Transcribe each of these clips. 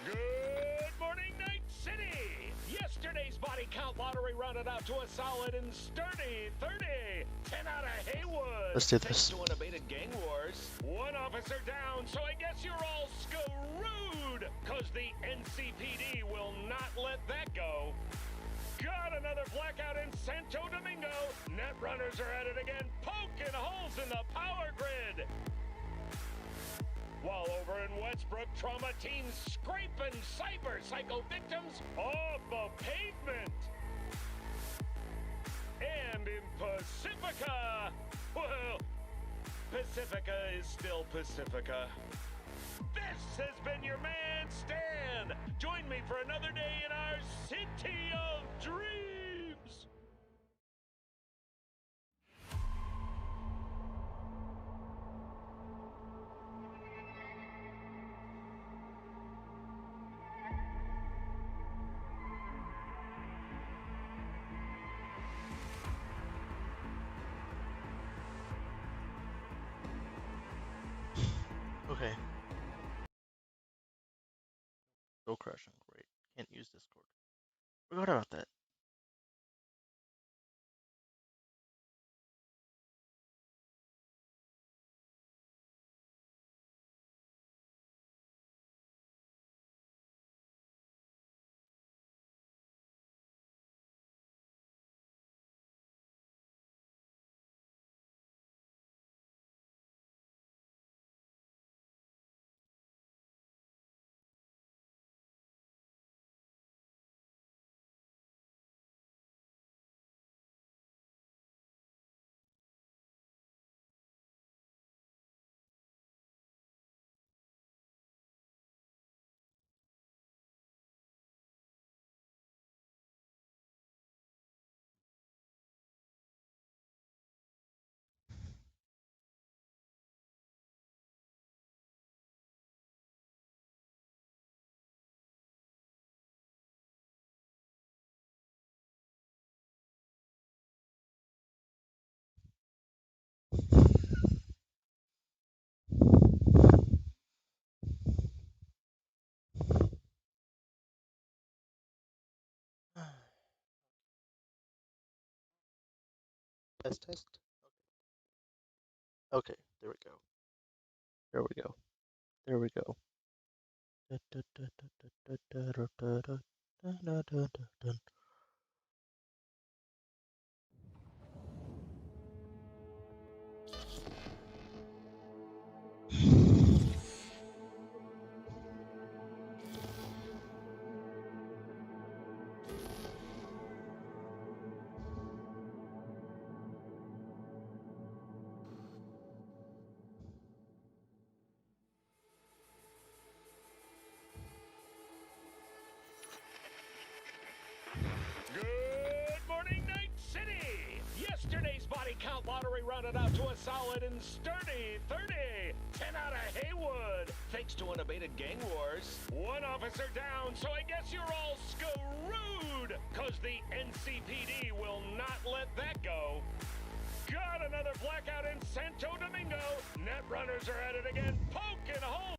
Good morning, Night City! Yesterday's body count lottery rounded out to a solid and sturdy 30. 10 out of Haywood. Let's do Thanks this. to unabated gang wars. One officer down, so I guess you're all screwed. Cause the NCPD will not let that go. Got another blackout in Santo Domingo. Net runners are at it again, poking holes in the power grid. While over in Westbrook, trauma teams scraping cyber psycho victims off the pavement. And in Pacifica, well, Pacifica is still Pacifica. This has been your man, Stan. Join me for another day in our city of dreams. Okay. Go crashing. Great. Can't use Discord. Forgot about that. Test. Okay, there we go. There we go. There we go. Good morning, Night City! Yesterday's body count lottery rounded out to a solid and sturdy 30. 10 out of Haywood. Thanks to unabated gang wars. One officer down, so I guess you're all screwed. Cause the NCPD will not let that go. Got another blackout in Santo Domingo. Net runners are at it again, poking holes.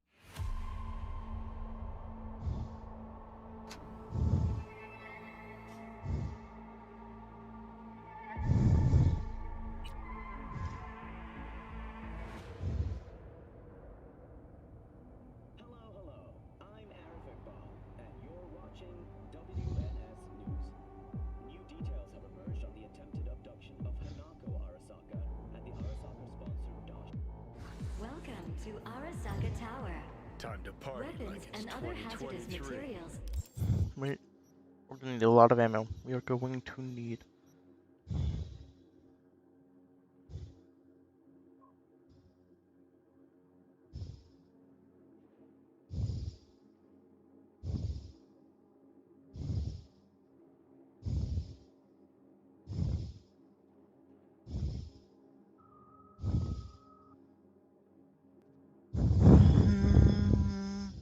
Hello, I'm Arif Iqbal, and you're watching WNS News. New details have emerged on the attempted abduction of Hanako Arasaka and the Arasaka-sponsored Dash. Welcome to Arasaka Tower. Time to party Weapons like it's and other hazardous 2023. materials. We're gonna need a lot of ammo. We are going to need.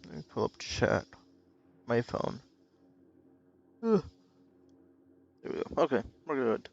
Let me pull up chat. My phone. Ugh. There we go. Okay, we're good.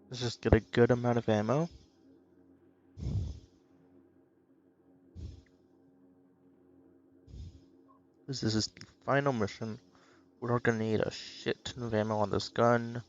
Let's just get a good amount of ammo. This is the final mission. We're gonna need a shit ton of ammo on this gun.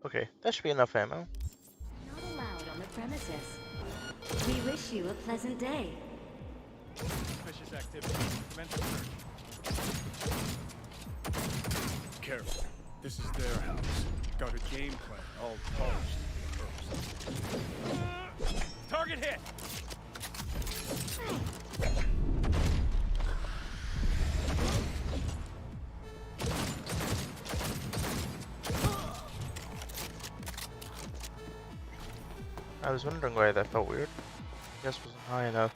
Okay, that should be enough ammo. Not allowed on the premises. We wish you a pleasant day. Suspicious activity. Commence search. Careful. This is their house. Got a game plan, all polished first. Target hit! I was wondering why that felt weird. I guess it wasn't high enough.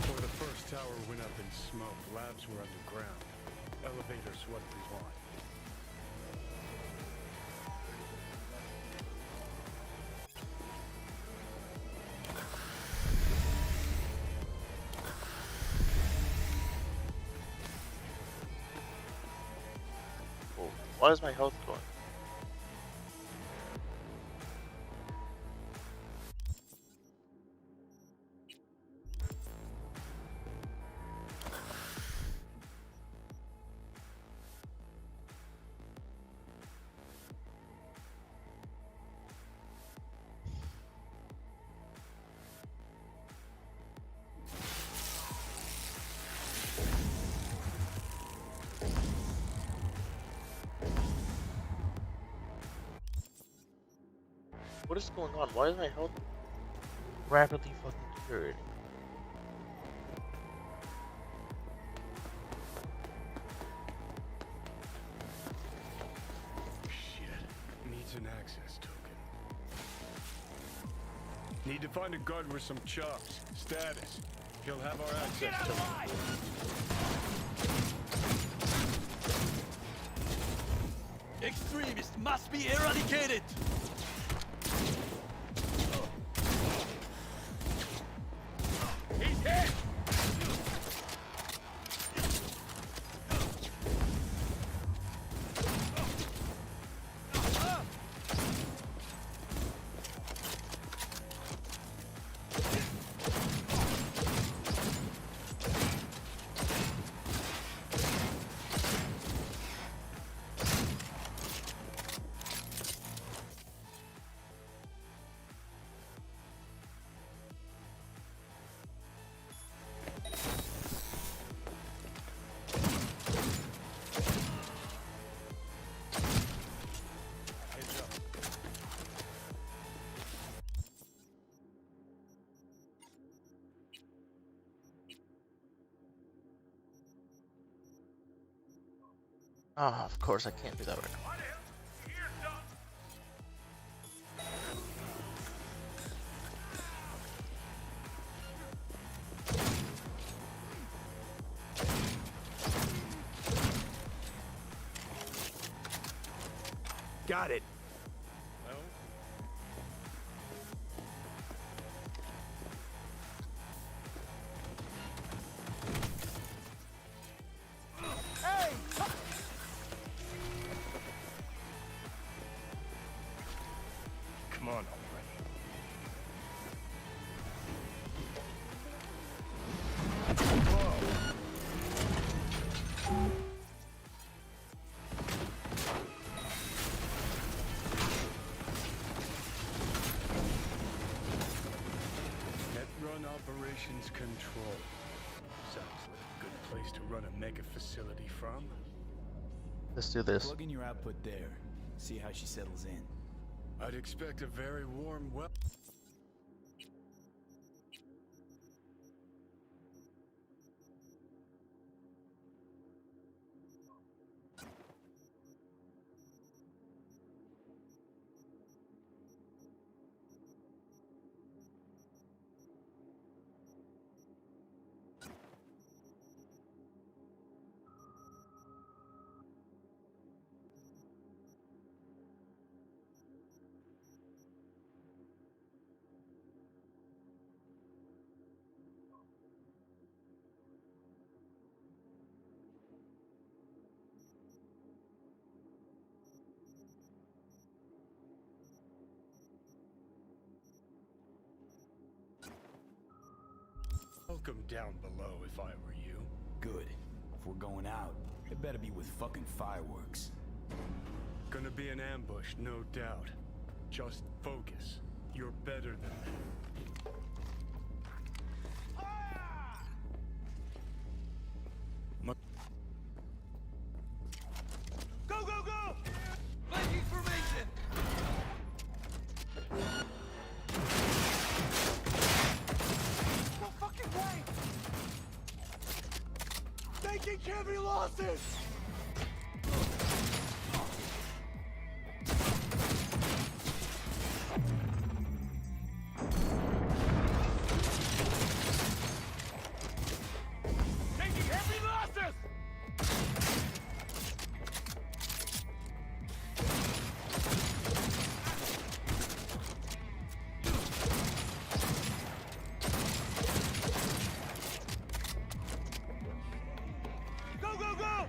Before the first tower went up in smoke, labs were underground. Elevators what we want. Oh, why is my health going? What is going on? Why is my health rapidly fucking deteriorating? Shit. Needs an access token. Need to find a guard with some chops. Status. He'll have our access token. Extremists must be eradicated! He's hit! Oh, of course I can't do that right now. Got it. Come on already. Net Run Operations Control. Sounds like a good place to run a mega facility from. Let's do this. Plug in your output there. See how she settles in. I'd expect a very warm well. Welcome down below if I were you. Good. If we're going out, it better be with fucking fireworks. Gonna be an ambush, no doubt. Just focus. You're better than that. Go, go, go! Flanking formation! No fucking way! Taking heavy losses! Taking heavy losses! Go, go, go!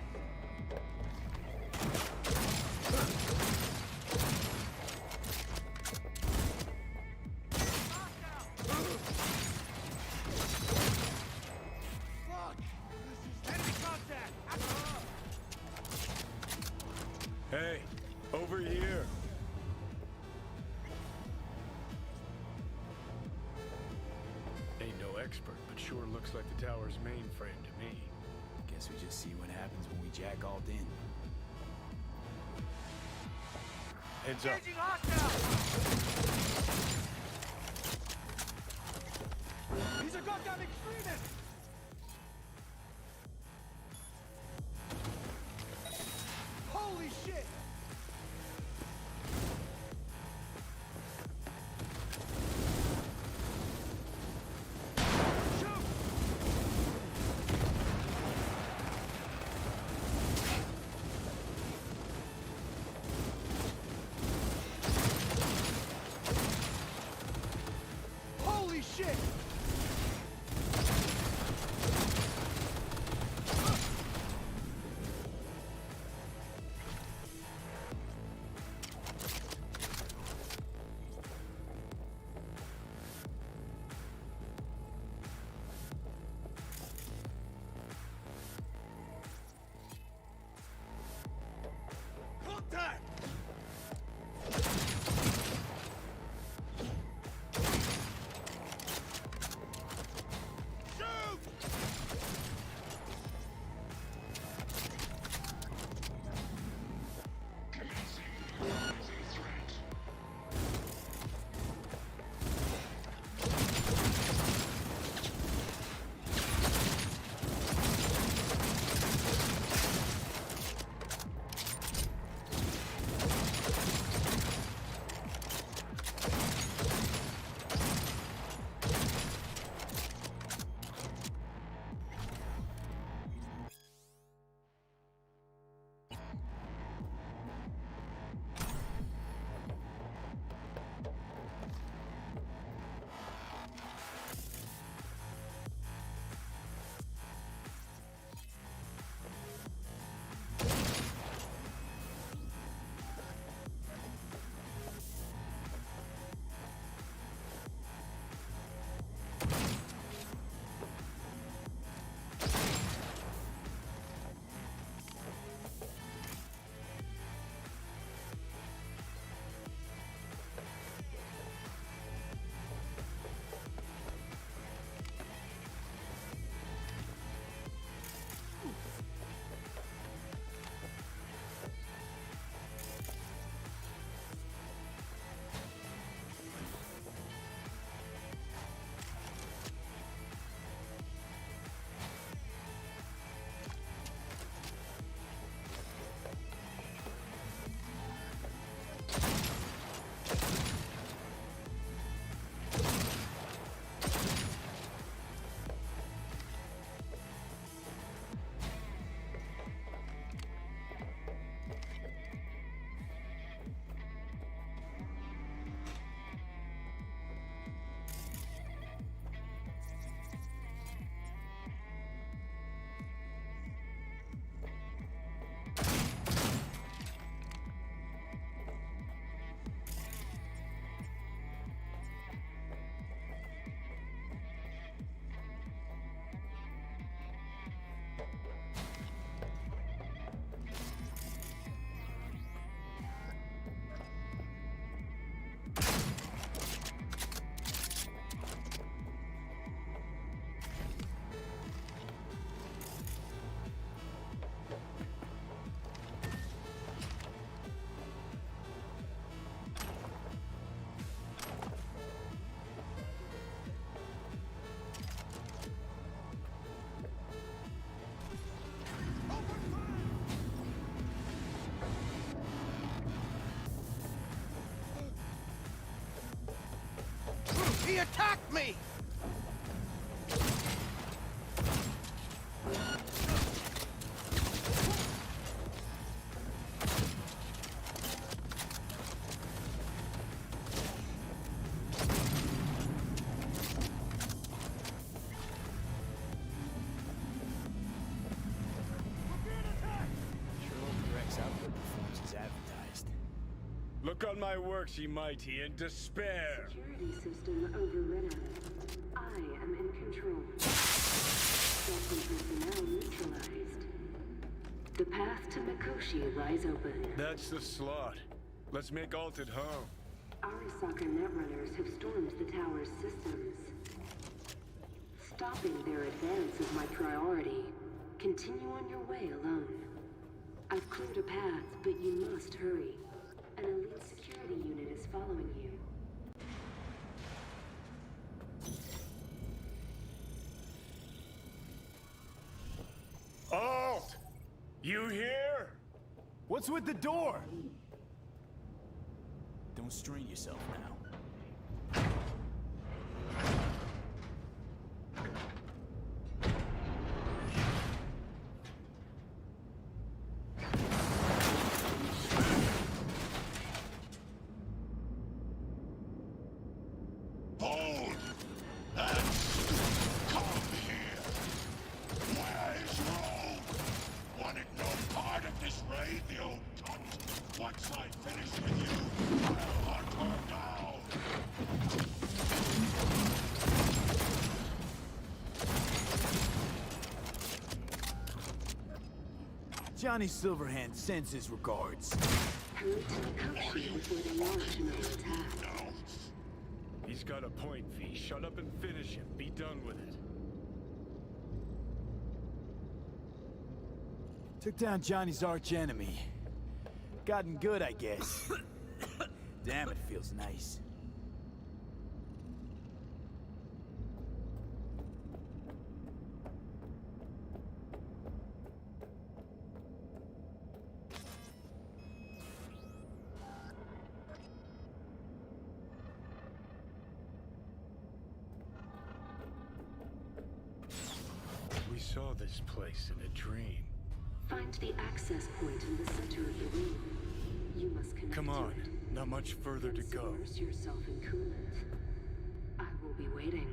Fuck! Enemy contact! Hey, over here. Ain't no expert, but sure looks like the tower's mainframe to me. Guess we just see what happens when we jack alt in. Heads up. Engaging hostile! He's a goddamn extremist! Holy shit! Shoot! He attacked me! Look on my works, ye mighty, in despair. Security system overridden. I am in control. Skeleton personnel neutralized. The path to Mikoshi lies open. That's the slot. Let's make Alted home. Arasaka netrunners have stormed the tower's systems. Stopping their advance is my priority. Continue on your way alone. I've cleared a path, but you must hurry. An elite security unit is following you. Alt! You here? What's with the door? Don't strain yourself now. Hold! And come here! Where is Rome? Wanted no part of this raid, the old cunt. Once I finish with you, I'll hunt her down. Johnny Silverhand sends his regards. Hurry to Mikoshi before they launch another attack. He's got a point, V. Shut up and finish him. Be done with it. Took down Johnny's archenemy. Gotten good, I guess. Damn, it feels nice. We saw this place in a dream. Find the access point in the center of the room. You must connect Come to on, it. not much further to go. Immerse yourself in coolant. I will be waiting.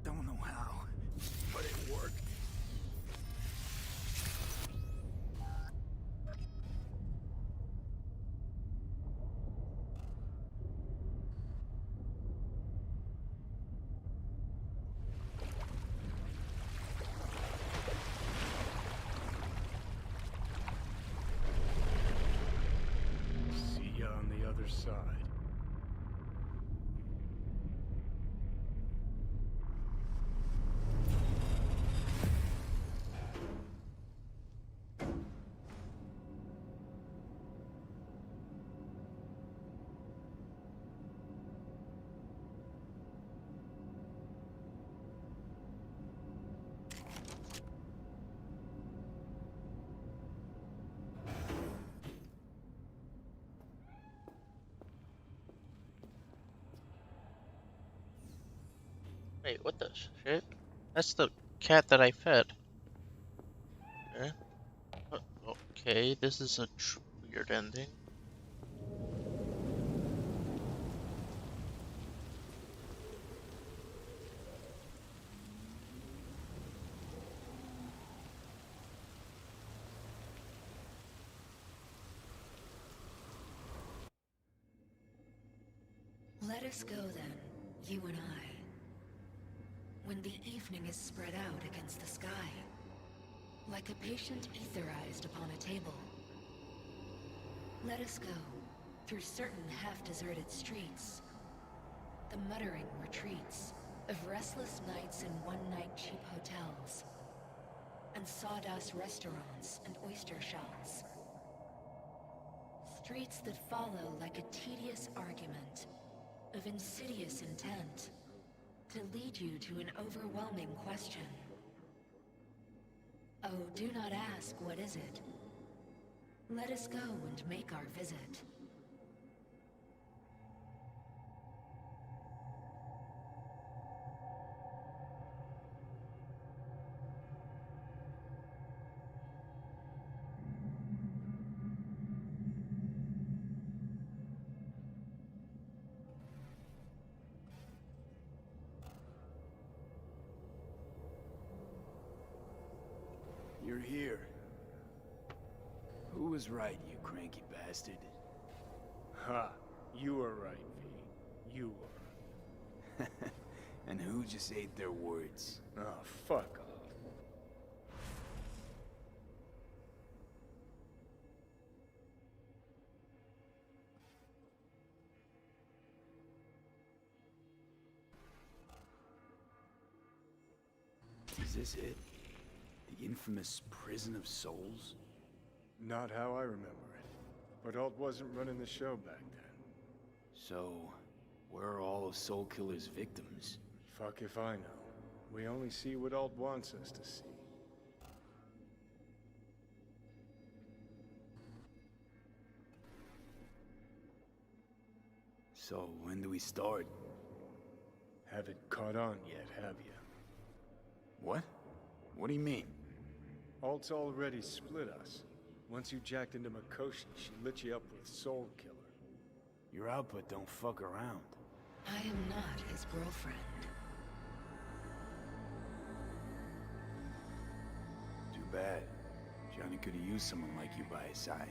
Don't know how, but it worked. See ya on the other side. Wait, what the shit? That's the cat that I fed. Eh? Okay, this is a weird ending. Let us go then, you and I. When the evening is spread out against the sky, like a patient etherized upon a table. Let us go through certain half-deserted streets, the muttering retreats of restless nights in one-night cheap hotels, and sawdust restaurants and oyster shops. Streets that follow like a tedious argument of insidious intent to lead you to an overwhelming question. Oh, do not ask, what is it? Let us go and make our visit. You're here. Who was right, you cranky bastard? Ha! You were right, V. You were. And who just ate their words? Oh, fuck off. Is this it? The infamous Prison of Souls? Not how I remember it. But Alt wasn't running the show back then. So, where are all of Soul Killer's victims? Fuck if I know. We only see what Alt wants us to see. So, when do we start? Haven't caught on yet, have you? What? What do you mean? Alt's already split us. Once you jacked into Mikoshi, she lit you up with Soul Killer. Your output don't fuck around. I am not his girlfriend. Too bad. Johnny could have used someone like you by his side.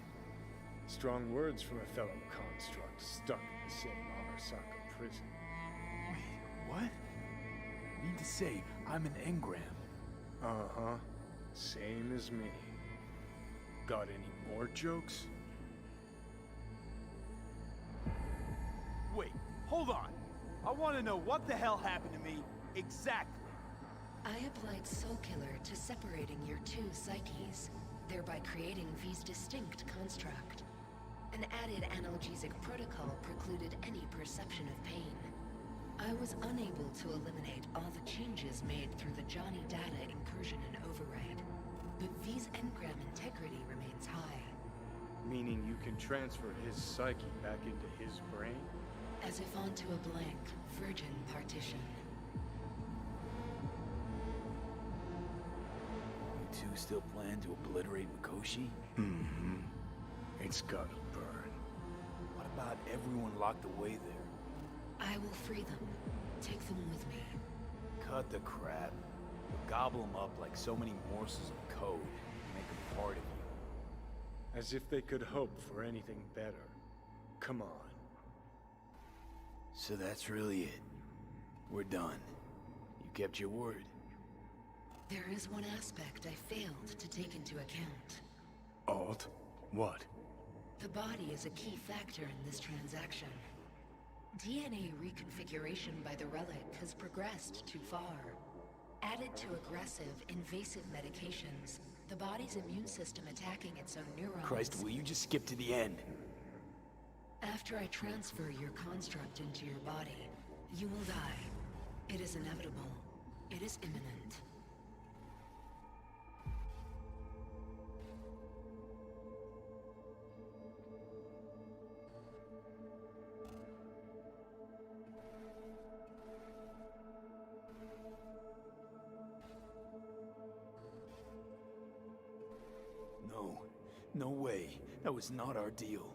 Strong words from a fellow construct stuck in the same Arasaka prison. Wait, what? You mean to say I'm an engram? Uh-huh. Same as me. Got any more jokes? Wait, hold on. I want to know what the hell happened to me exactly. I applied Soul Killer to separating your two psyches, thereby creating V's distinct construct. An added analgesic protocol precluded any perception of pain. I was unable to eliminate all the changes made through the Johnny data incursion and override, but V's engram integrity remains high. Meaning you can transfer his psyche back into his brain? As if onto a blank, virgin partition. You two still plan to obliterate Mikoshi? Mm-hmm. It's gotta burn. What about everyone locked away there? I will free them. Take them with me. Cut the crap. You'll gobble them up like so many morsels of code. Make them part of you. As if they could hope for anything better. Come on. So that's really it. We're done. You kept your word. There is one aspect I failed to take into account. Alt? What? The body is a key factor in this transaction. DNA reconfiguration by the relic has progressed too far. Added to aggressive, invasive medications, the body's immune system attacking its own neurons. Christ, will you just skip to the end? After I transfer your construct into your body, you will die. It is inevitable. It is imminent. No. No way. That was not our deal.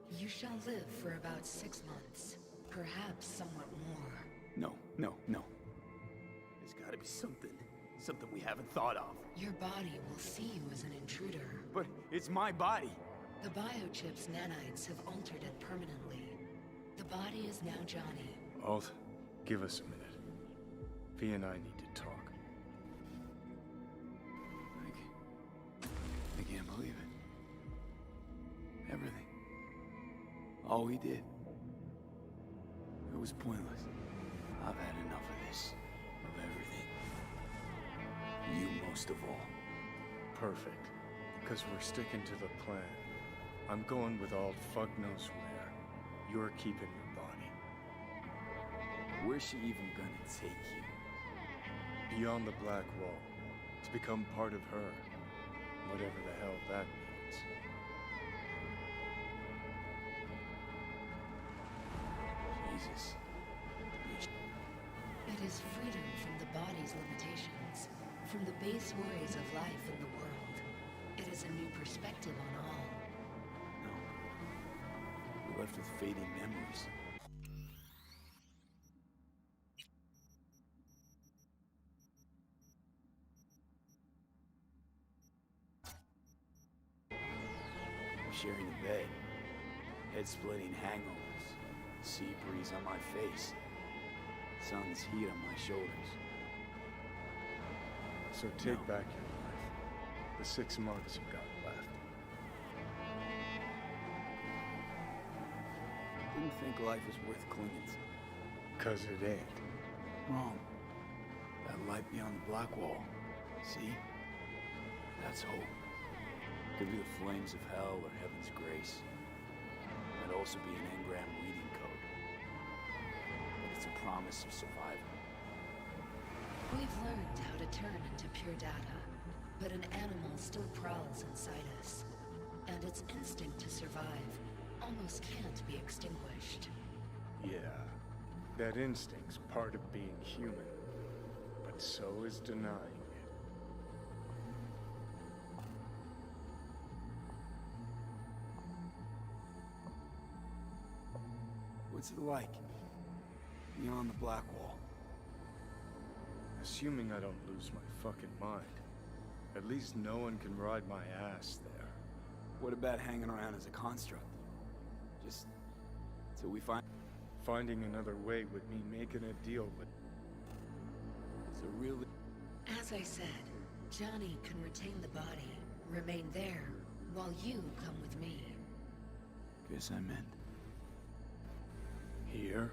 You shall live for about 6 months, perhaps somewhat more. No, no, no. There's gotta be something. Something we haven't thought of. Your body will see you as an intruder. But it's my body. The biochip's nanites have altered it permanently. The body is now Johnny. Alt, give us a minute. V and I need to talk. I can't believe it. Everything. All we did. It was pointless. I've had enough of this. Of everything. You most of all. Perfect. Because we're sticking to the plan. I'm going with all fuck knows where. You're keeping your body. Where's she even gonna take you? Beyond the Black Wall. To become part of her. Whatever the hell that means. Jesus. It is freedom from the body's limitations, from the base worries of life in the world. It is a new perspective on all. No. We're left with fading memories. I'm sharing a bed. Head-splitting hangovers. Sea breeze on my face. Sun's heat on my shoulders. So take back your life. The 6 months you got left. Didn't think life was worth clinging to. 'Cause it ain't. Wrong. That light beyond the Black Wall. See? That's hope. Could be the flames of hell or heaven's grace. Might also be an engram reading code. But it's a promise of survival. We've learned how to turn into pure data, but an animal still prowls inside us. And its instinct to survive almost can't be extinguished. Yeah. That instinct's part of being human. But so is denying it. What's it like? Beyond the Black Wall. Assuming I don't lose my fucking mind. At least no one can ride my ass there. What about hanging around as a construct? Just till we find... Finding another way would mean making a deal with... It's a really... As I said, Johnny can retain the body, remain there, while you come with me. Guess I meant... Here?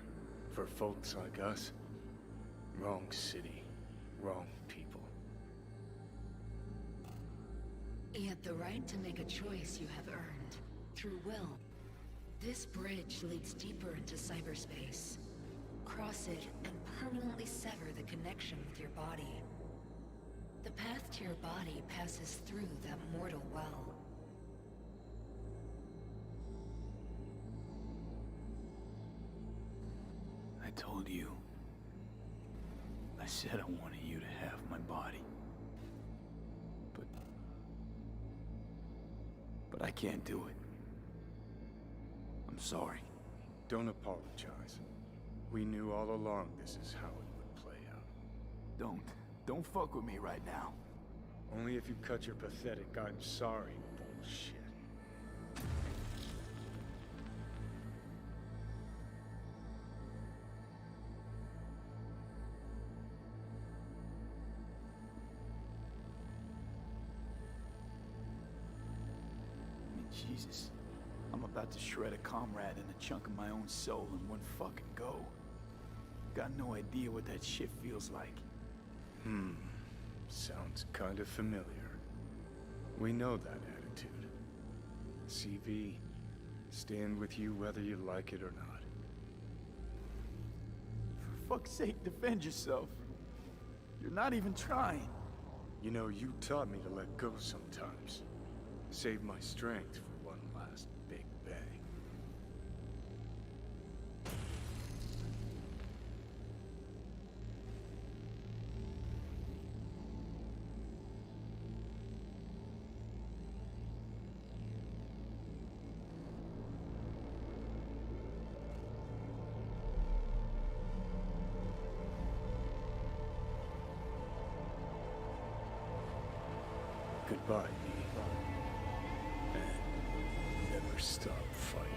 For folks like us? Wrong city. Wrong people. Yet the right to make a choice you have earned, through will. This bridge leads deeper into cyberspace. Cross it and permanently sever the connection with your body. The path to your body passes through that mortal well. I told you. I said I wanted you to have my body. But I can't do it. I'm sorry. Don't apologize. We knew all along this is how it would play out. Don't fuck with me right now. Only if you cut your pathetic "I'm sorry" bullshit. Jesus. I'm about to shred a comrade and a chunk of my own soul in one fucking go. Got no idea what that shit feels like. Sounds kind of familiar. We know that attitude. CV, stand with you whether you like it or not. For fuck's sake, defend yourself. You're not even trying. You know, you taught me to let go sometimes. Save my strength for one last big bang. Goodbye, V. And never stop fighting.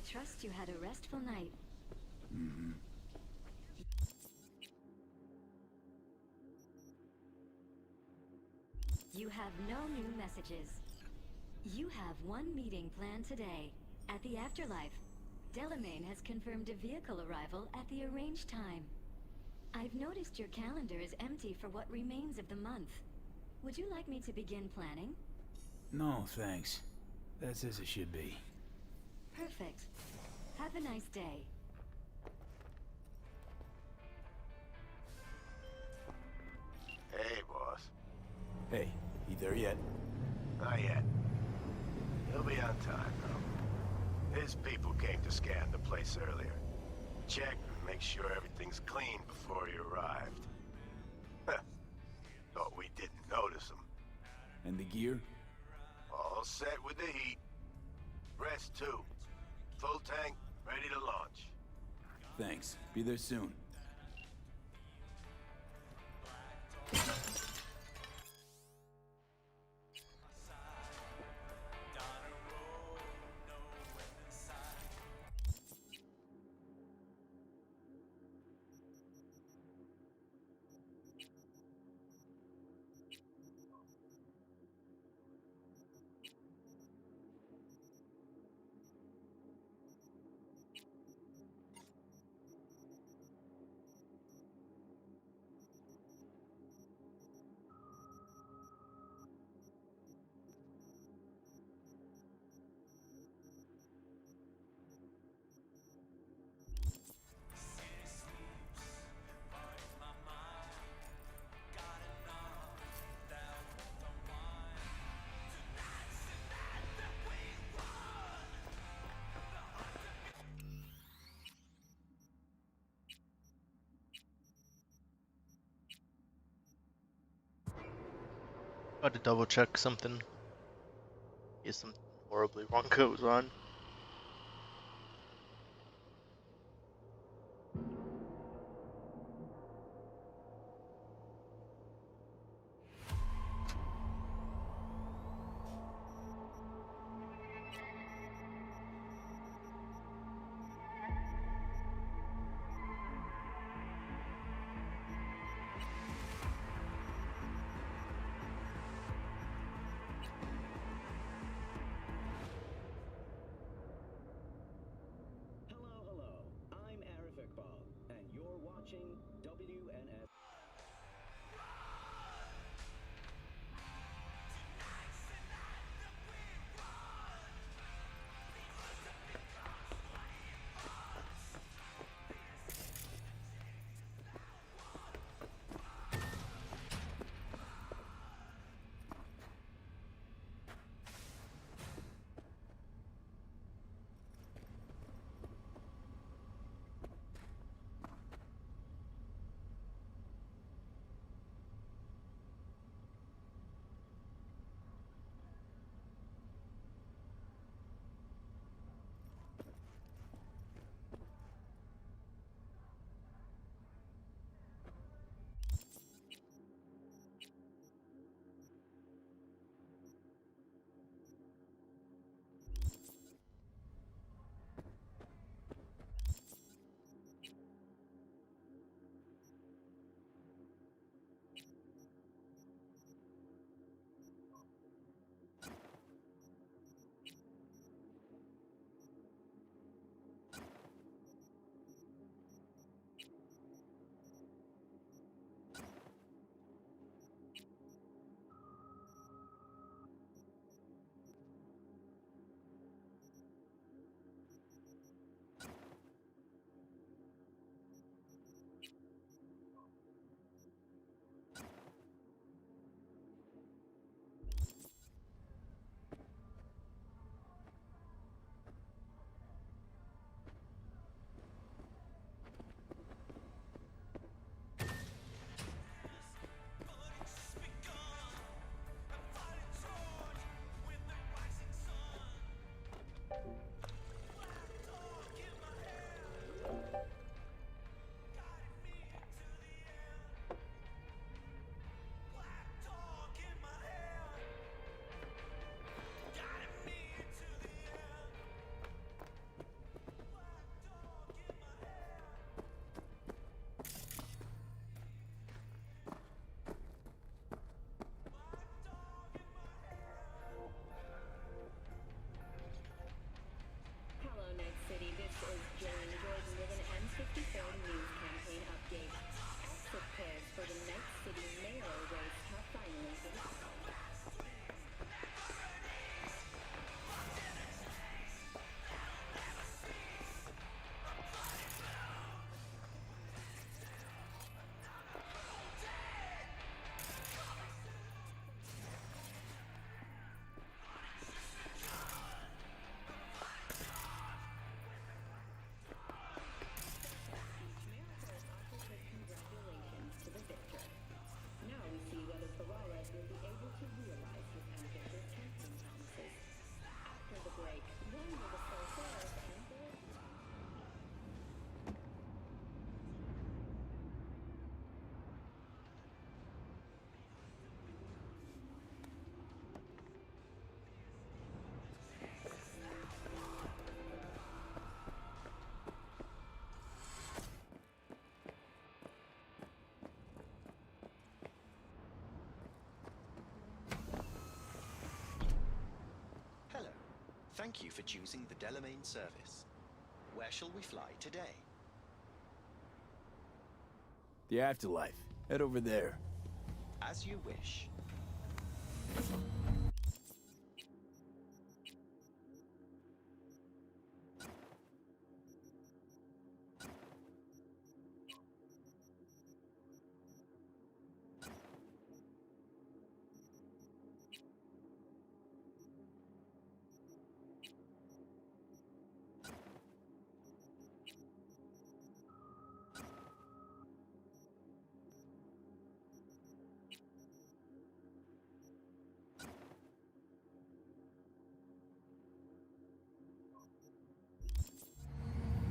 trust you had a restful night. Mm-hmm. You have no new messages. You have one meeting planned today, at the Afterlife. Delamain has confirmed a vehicle arrival at the arranged time. I've noticed your calendar is empty for what remains of the month. Would you like me to begin planning? No, thanks. That's as it should be. Perfect. Have a nice day. Hey, boss. Hey, you there yet? Not yet. He'll be on time, though. His people came to scan the place earlier. Check and make sure everything's clean before he arrived. Thought we didn't notice him. And the gear? All set with the heat. Rest, too. Full tank, ready to launch. Thanks. Be there soon. Got to double check something. If something horribly wrong goes on. Thank you for choosing the Delamain service. Where shall we fly today? The afterlife. Head over there. As you wish.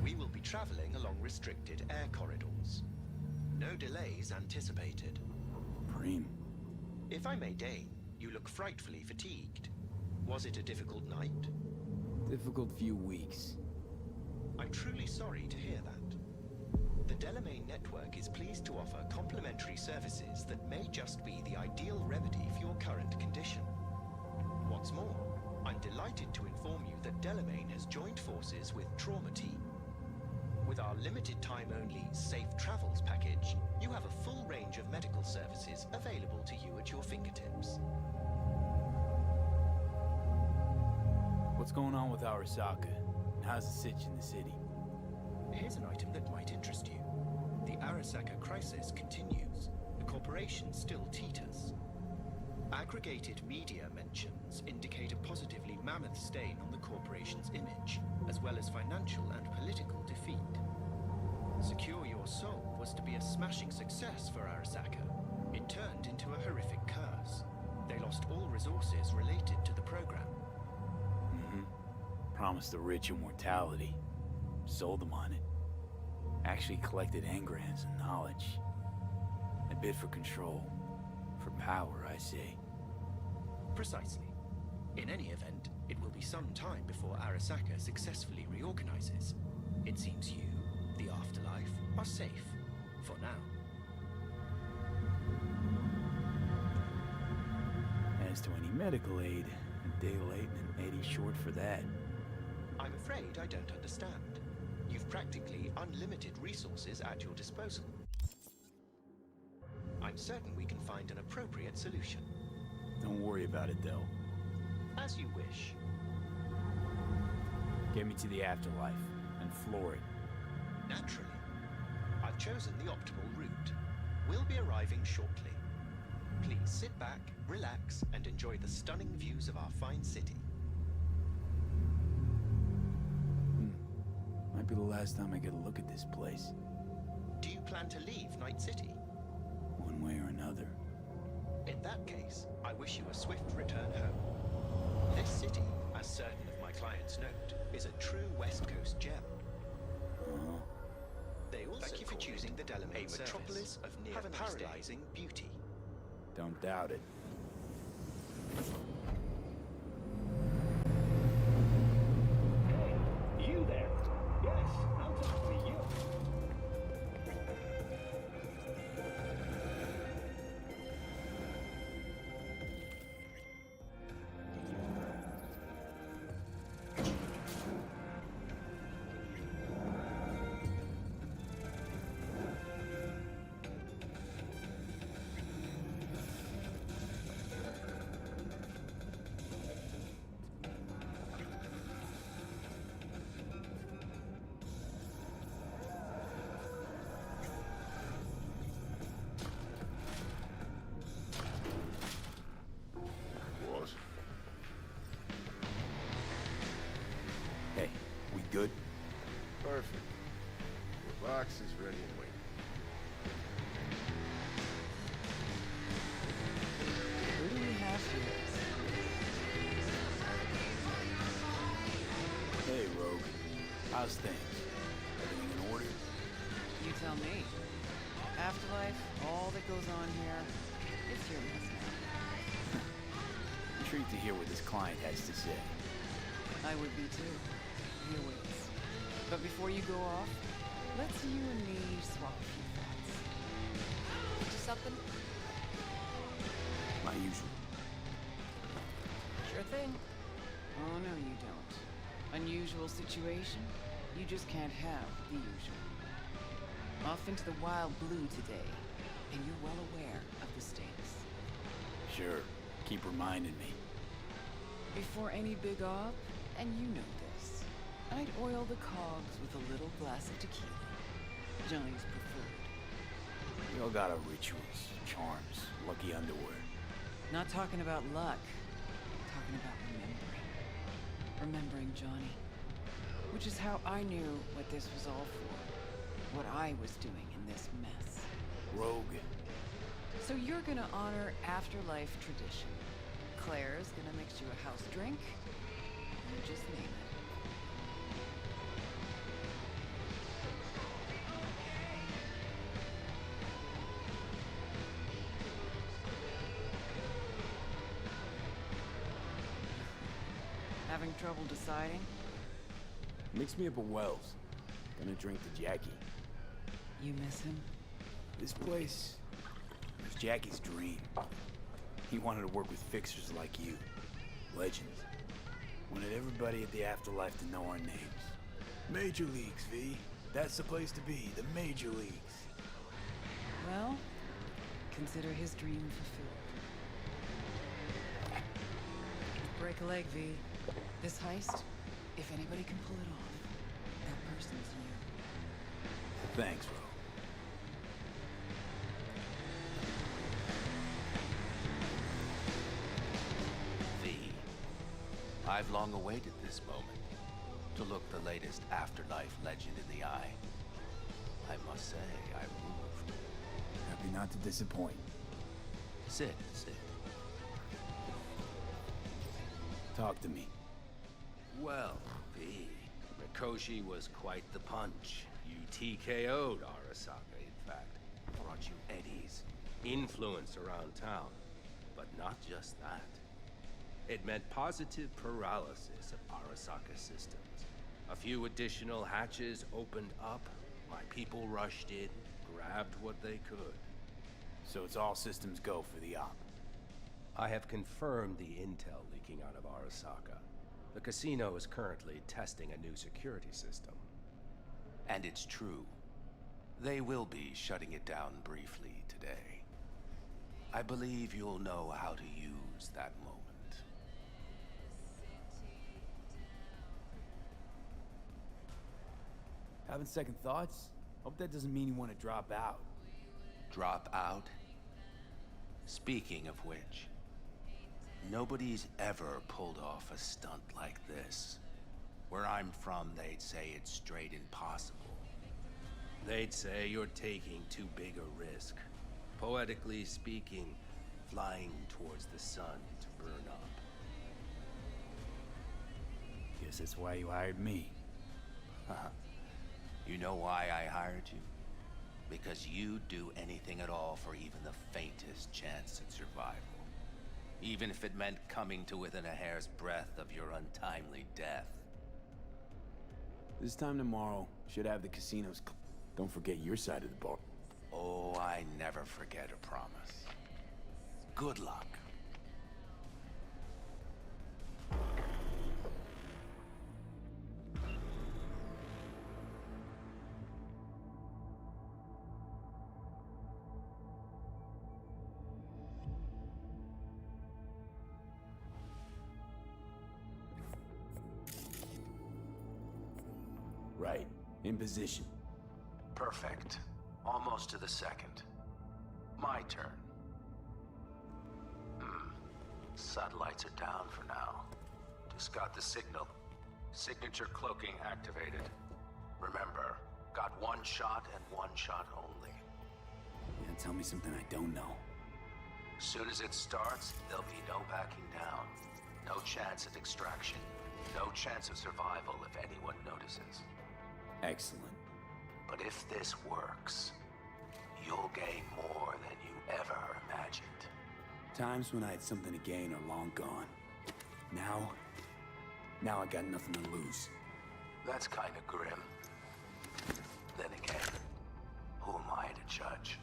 We will be traveling along restricted air corridors. No delays anticipated. Preem. If I may deign, you look frightfully fatigued. Was it a difficult night? Difficult few weeks. I'm truly sorry to hear that. The Delamain network is pleased to offer complimentary services that may just be the ideal remedy for your current condition. What's more, I'm delighted to inform you that Delamain has joined forces with Trauma Team. With our limited time only Safe Travels package, you have a full range of medical services available to you at your fingertips. What's going on with Arasaka? How's the sitch in the city? Here's an item that might interest you. The Arasaka crisis continues. The corporation still teeters. Aggregated media mentions indicate a positively mammoth stain on the corporation's image, as well as financial and political defeat. Secure Your Soul was to be a smashing success for Arasaka. It turned into a horrific curse. They lost all resources related to the program. Promised the rich immortality. Sold them on it. Actually collected engrams and knowledge. A bid for control. For power, I say. Precisely. In any event, it will be some time before Arasaka successfully reorganizes. It seems you, the afterlife, are safe. For now. As to any medical aid, a day late and an 80 short for that. I'm afraid I don't understand. You've practically unlimited resources at your disposal. I'm certain we can find an appropriate solution. Don't worry about it, though. As you wish. Get me to the afterlife, and floor it. Naturally. I've chosen the optimal route. We'll be arriving shortly. Please sit back, relax, and enjoy the stunning views of our fine city. Might be the last time I get a look at this place. Do you plan to leave Night City? One way or another. In that case, I wish you a swift return home. This city, as certain of my clients note, is a true West Coast gem. They also thank you for choosing the Delamain service, metropolis of near paralyzing beauty. Don't doubt it. Hey, you there? Yes, I'm talking to you. Hey, we good? Perfect. Your box is ready and waiting. Who do we have here? Hey, Rogue. How's things? Everything in order? You tell me. Afterlife, all that goes on here, it's your mess now. Intrigued to hear what this client has to say. I would be too. He awaits. But before you go off, let's you and me swap a few thoughts. Get you something? My usual. Sure thing. Oh, no, you don't. Unusual situation? You just can't have the usual. Off into the wild blue today, and you're well aware of the stakes. Sure. Keep reminding me. Before any big op, and you know this, I'd oil the cogs with a little glass of tequila. Johnny's preferred. We all got our rituals, charms, lucky underwear. Not talking about luck. Talking about remembering. Remembering Johnny. Which is how I knew what this was all for. What I was doing in this mess. Rogue. So you're gonna honor afterlife tradition. Claire's gonna mix you a house drink. You just name it. Having trouble deciding? Mix me up a Wells. Gonna drink to Jackie. You miss him? This place was Jackie's dream. He wanted to work with fixers like you. Legends. Wanted everybody at the afterlife to know our names. Major Leagues, V. That's the place to be, the Major Leagues. Well, consider his dream fulfilled. Break a leg, V. This heist, if anybody can pull it off, that person's you. Thanks, Ro. V. I've long awaited this moment, to look the latest afterlife legend in the eye. I must say, I'm moved. Happy not to disappoint. Sit. Talk to me. Well, V. Mikoshi was quite the punch. You TKO'd Arasaka, in fact. Brought you eddies, influence around town. But not just that. It meant positive paralysis of Arasaka systems. A few additional hatches opened up. My people rushed in, grabbed what they could. So it's all systems go for the op. I have confirmed the intel leaking out of Arasaka. The casino is currently testing a new security system. And it's true. They will be shutting it down briefly today. I believe you'll know how to use that moment. Having second thoughts? Hope that doesn't mean you want to drop out. Drop out? Speaking of which, nobody's ever pulled off a stunt like this. Where I'm from, they'd say it's straight impossible. They'd say you're taking too big a risk. Poetically speaking, flying towards the sun to burn up. Guess that's why you hired me. You know why I hired you? Because you'd do anything at all for even the faintest chance at survival. Even if it meant coming to within a hair's breadth of your untimely death. This time tomorrow, should have the casinos. Don't forget your side of the bar. Oh, I never forget a promise. Good luck. Right. In position. Perfect. Almost to the second. My turn. Satellites are down for now. Just got the signal. Signature cloaking activated. Remember, got one shot and one shot only. Yeah, tell me something I don't know. Soon as it starts, there'll be no backing down. No chance at extraction. No chance of survival if anyone notices. Excellent. But if this works, you'll gain more than you ever imagined. Times when I had something to gain are long gone. Now I got nothing to lose. That's kind of grim. Then again, who am I to judge?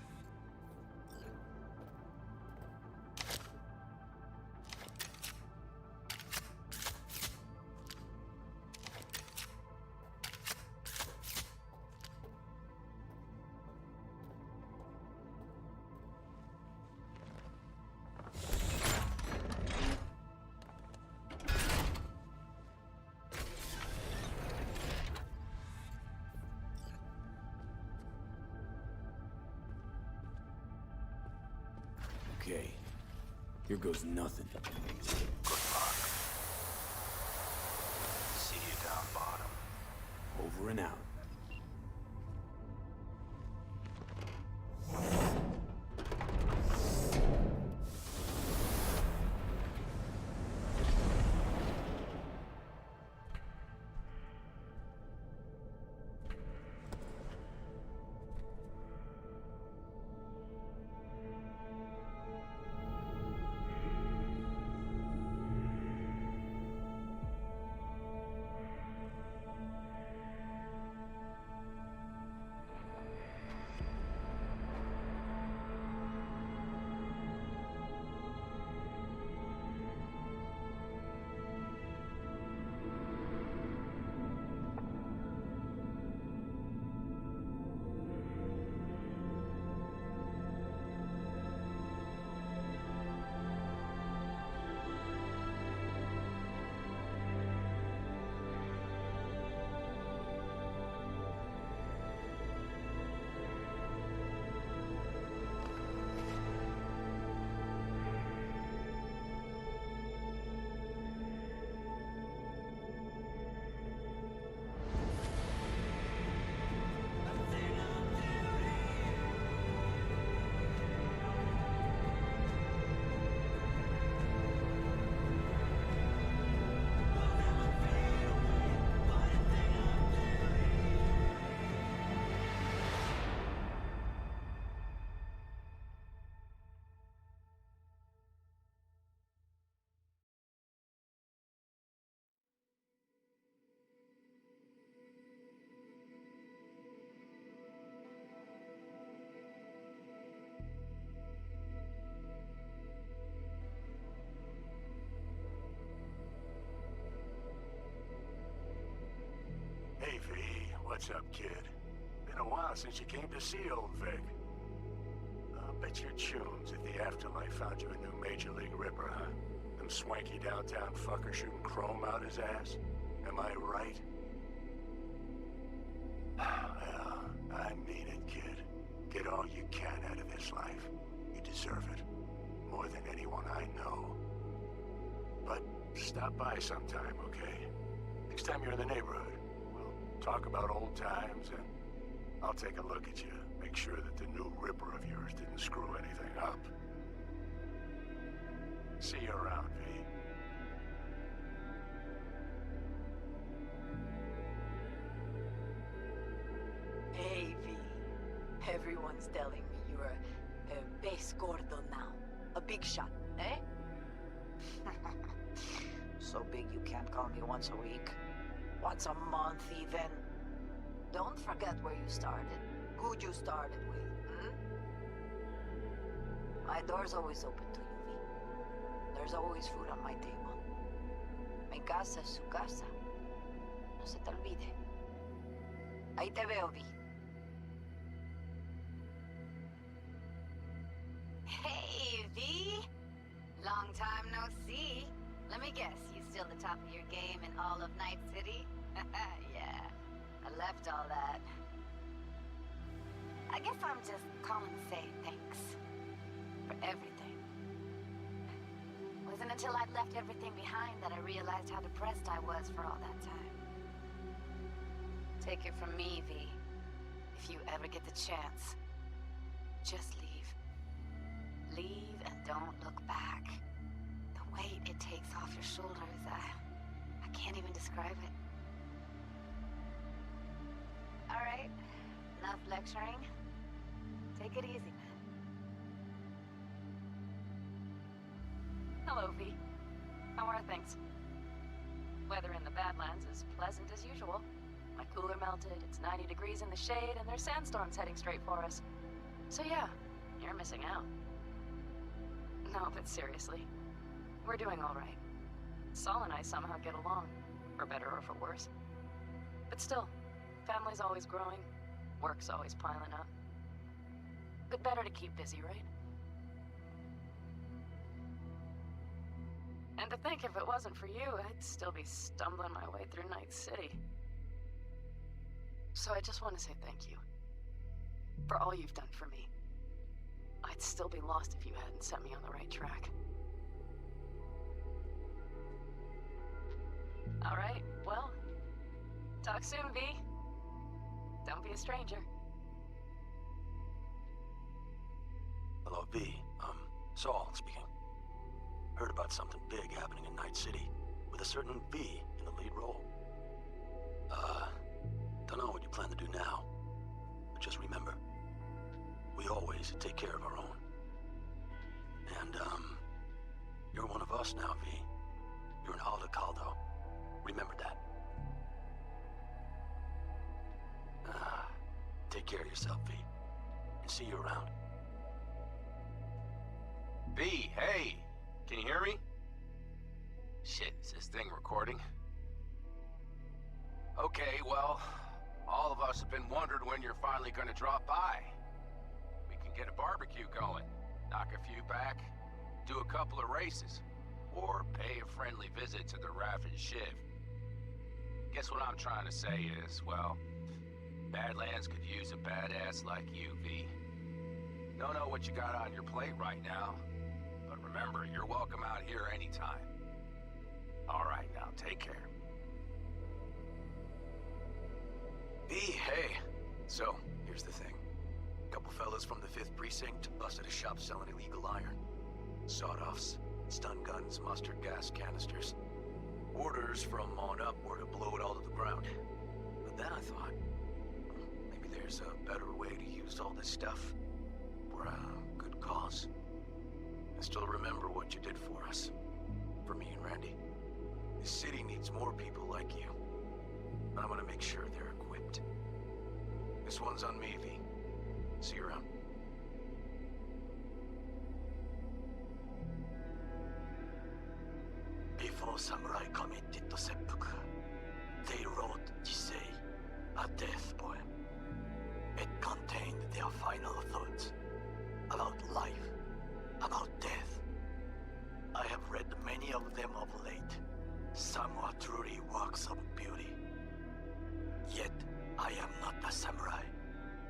Okay. Here goes nothing. Good luck. See you down bottom. Over and out. Hey, V. What's up, kid? Been a while since you came to see old Vic. I'll bet your tunes at the Afterlife found you a new Major League Ripper, huh? Them swanky downtown fuckers shooting chrome out his ass? Am I right? Well, I mean it, kid. Get all you can out of this life. You deserve it. More than anyone I know. But stop by sometime, okay? Next time you're in the neighborhood. Talk about old times, and I'll take a look at you. Make sure that the new Ripper of yours didn't screw anything up. See you around, V. Hey, V. Everyone's telling me you're a base gordo now. A big shot, eh? So big you can't call me once a week. Once a month, even. Don't forget where you started. Who you started with, My door's always open to you, V. There's always food on my table. Mi casa es su casa. No se te olvide. Ahí te veo, V. Hey, V! Long time no see. Let me guess, you still the top of your game in all of Night City? Yeah, I left all that. I guess I'm just calling to say thanks. For everything. Wasn't until I'd left everything behind that I realized how depressed I was for all that time. Take it from me, V. If you ever get the chance, just leave. Leave and don't look back. The weight it takes off your shoulders, I can't even describe it. All right, enough lecturing. Take it easy, man. Hello, V. How are things? Weather in the Badlands is pleasant as usual. My cooler melted, it's 90 degrees in the shade, and there's sandstorms heading straight for us. So yeah, you're missing out. No, but seriously, we're doing all right. Saul and I somehow get along, for better or for worse. But still, family's always growing, work's always piling up. But better to keep busy, right? And to think if it wasn't for you, I'd still be stumbling my way through Night City. So I just want to say thank you. For all you've done for me. I'd still be lost if you hadn't set me on the right track. Alright, well, talk soon, V. Don't be a stranger. Hello, V. Saul speaking. Heard about something big happening in Night City, with a certain V in the lead role. Don't know what you plan to do now, but just remember, we always take care of our own. And, you're one of us now, V. You're an Aldecaldo. Remember that. Take care of yourself, V. And see you around. V, hey! Can you hear me? Shit, is this thing recording? Okay, well, all of us have been wondering when you're finally gonna drop by. We can get a barbecue going, knock a few back, do a couple of races, or pay a friendly visit to the Raff and Shiv. Guess what I'm trying to say is, well, Badlands could use a badass like you, V. Don't know what you got on your plate right now, but remember, you're welcome out here anytime. Alright, now take care. V, hey. So, here's the thing. A couple fellas from the 5th Precinct busted a shop selling illegal iron. Sawed-offs, stun guns, mustard gas canisters. Orders from on up were to blow it all to the ground. But then I thought, maybe there's a better way to use all this stuff for a good cause. I still remember what you did for us. For me and Randy. This city needs more people like you. I'm gonna make sure they're equipped. This one's on me, V. See you around. Before samurai committed to seppuku, they wrote Jisei, a death poem. It contained their final thoughts about life, about death. I have read many of them of late. Some are truly works of beauty. Yet, I am not a samurai,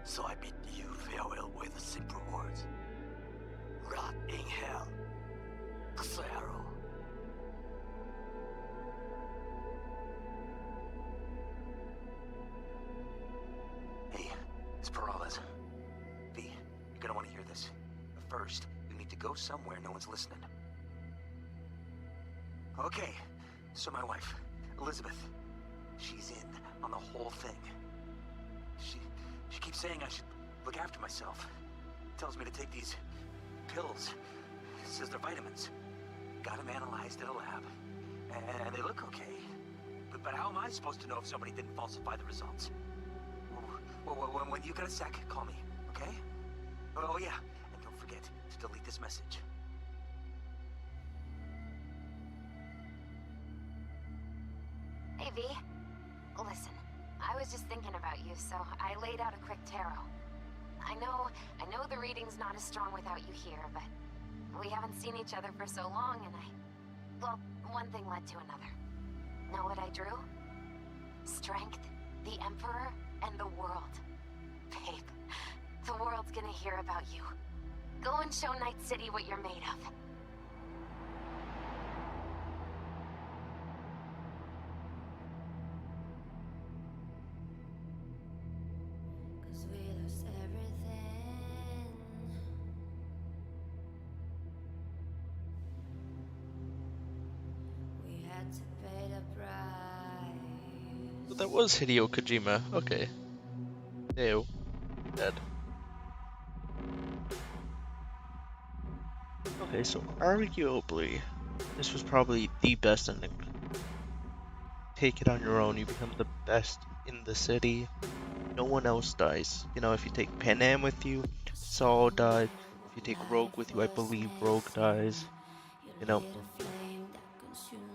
so I bid you farewell with simple words. Rot in hell, Xero. Hey, it's Peralez. V, you're gonna want to hear this. But first, you need to go somewhere no one's listening. Okay, so my wife, Elizabeth, she's in on the whole thing. She keeps saying I should look after myself. Tells me to take these pills. Says they're vitamins. Got them analyzed at a lab. And they look okay. But how am I supposed to know if somebody didn't falsify the results? Well, when you got a sec, call me, okay? Oh yeah, and don't forget to delete this message. Hey, V. Listen, I was just thinking about you, so I laid out a quick tarot. I know the reading's not as strong without you here, but we haven't seen each other for so long, and well, one thing led to another. Know what I drew? Strength, the Emperor, and the world. Babe, the world's gonna hear about you. Go and show Night City what you're made of. So that was Hideo Kojima. Okay. Ew. Dead. Okay, so arguably, this was probably the best ending. Take it on your own, you become the best in the city. No one else dies. You know, if you take Panam with you, Saul died. If you take Rogue with you, I believe Rogue dies. You know,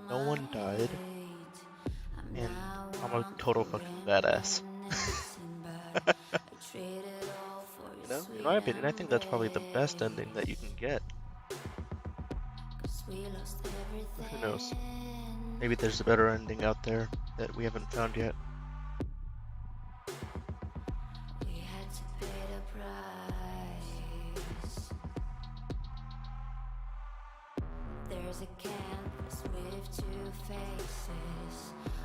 no one died. And I'm a total fucking badass. You know, in my opinion, I think that's probably the best ending that you can get. But who knows? Maybe there's a better ending out there that we haven't found yet. Here's a canvas with two faces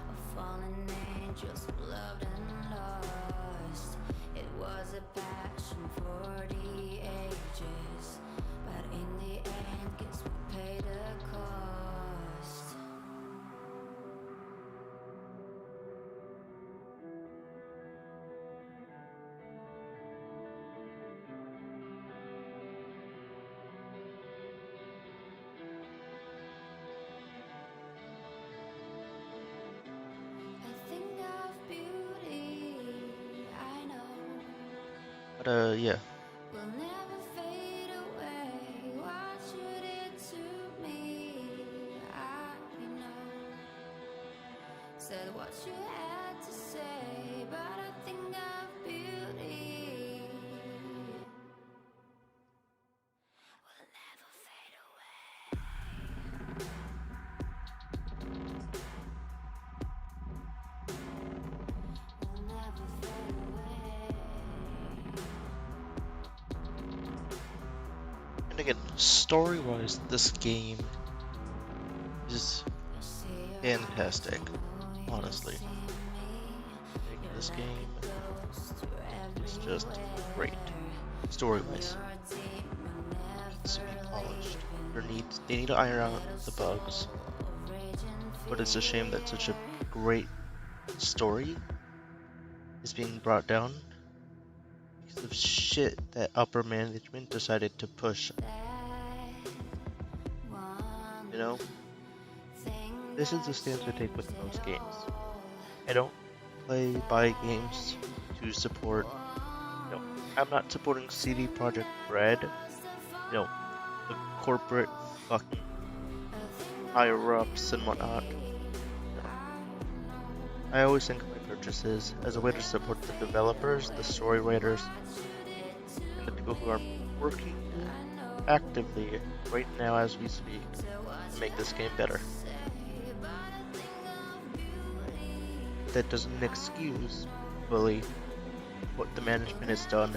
of fallen angels loved and lost. It was a passion for the ages, but in the end, guess we paid the cost. I think of beauty, I know, But yeah. will never fade away. What you did to me, I know. Said what you had to say, but I think of beauty. Will never fade away. Will never fade away. And again, story-wise, this game is fantastic, honestly. Making this game is just great, story-wise. Needs to be polished. They need to iron out the bugs. But it's a shame that such a great story is being brought down because of shit that upper management decided to push. You know? This is the stance I take with most games. I don't buy games to support, I'm not supporting CD Projekt Red, the corporate fucking higher-ups and whatnot. I always think of my purchases as a way to support the developers, the story writers, and the people who are working actively right now as we speak to make this game better. That doesn't excuse fully what the management has done.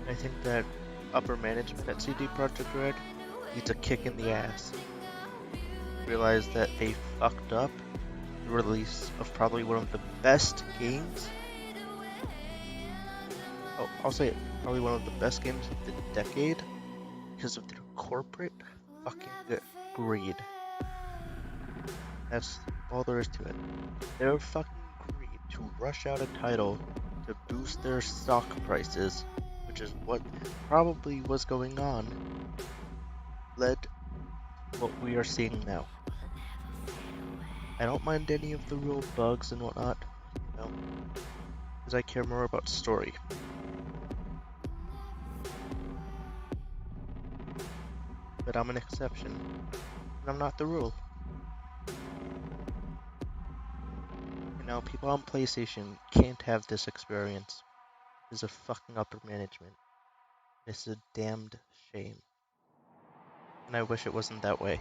I think that upper management at CD Projekt Red needs a kick in the ass. Realize that they fucked up the release of probably one of the best games. Oh, I'll say it, probably one of the best games of the decade because of their corporate fucking greed. That's all there is to it. Their fucking greed to rush out a title to boost their stock prices, which is what probably was going on, led to what we are seeing now. I don't mind any of the real bugs and whatnot, because I care more about story. But I'm an exception, and I'm not the rule. People on PlayStation can't have this experience. It's a fucking upper management. It's a damned shame. And I wish it wasn't that way.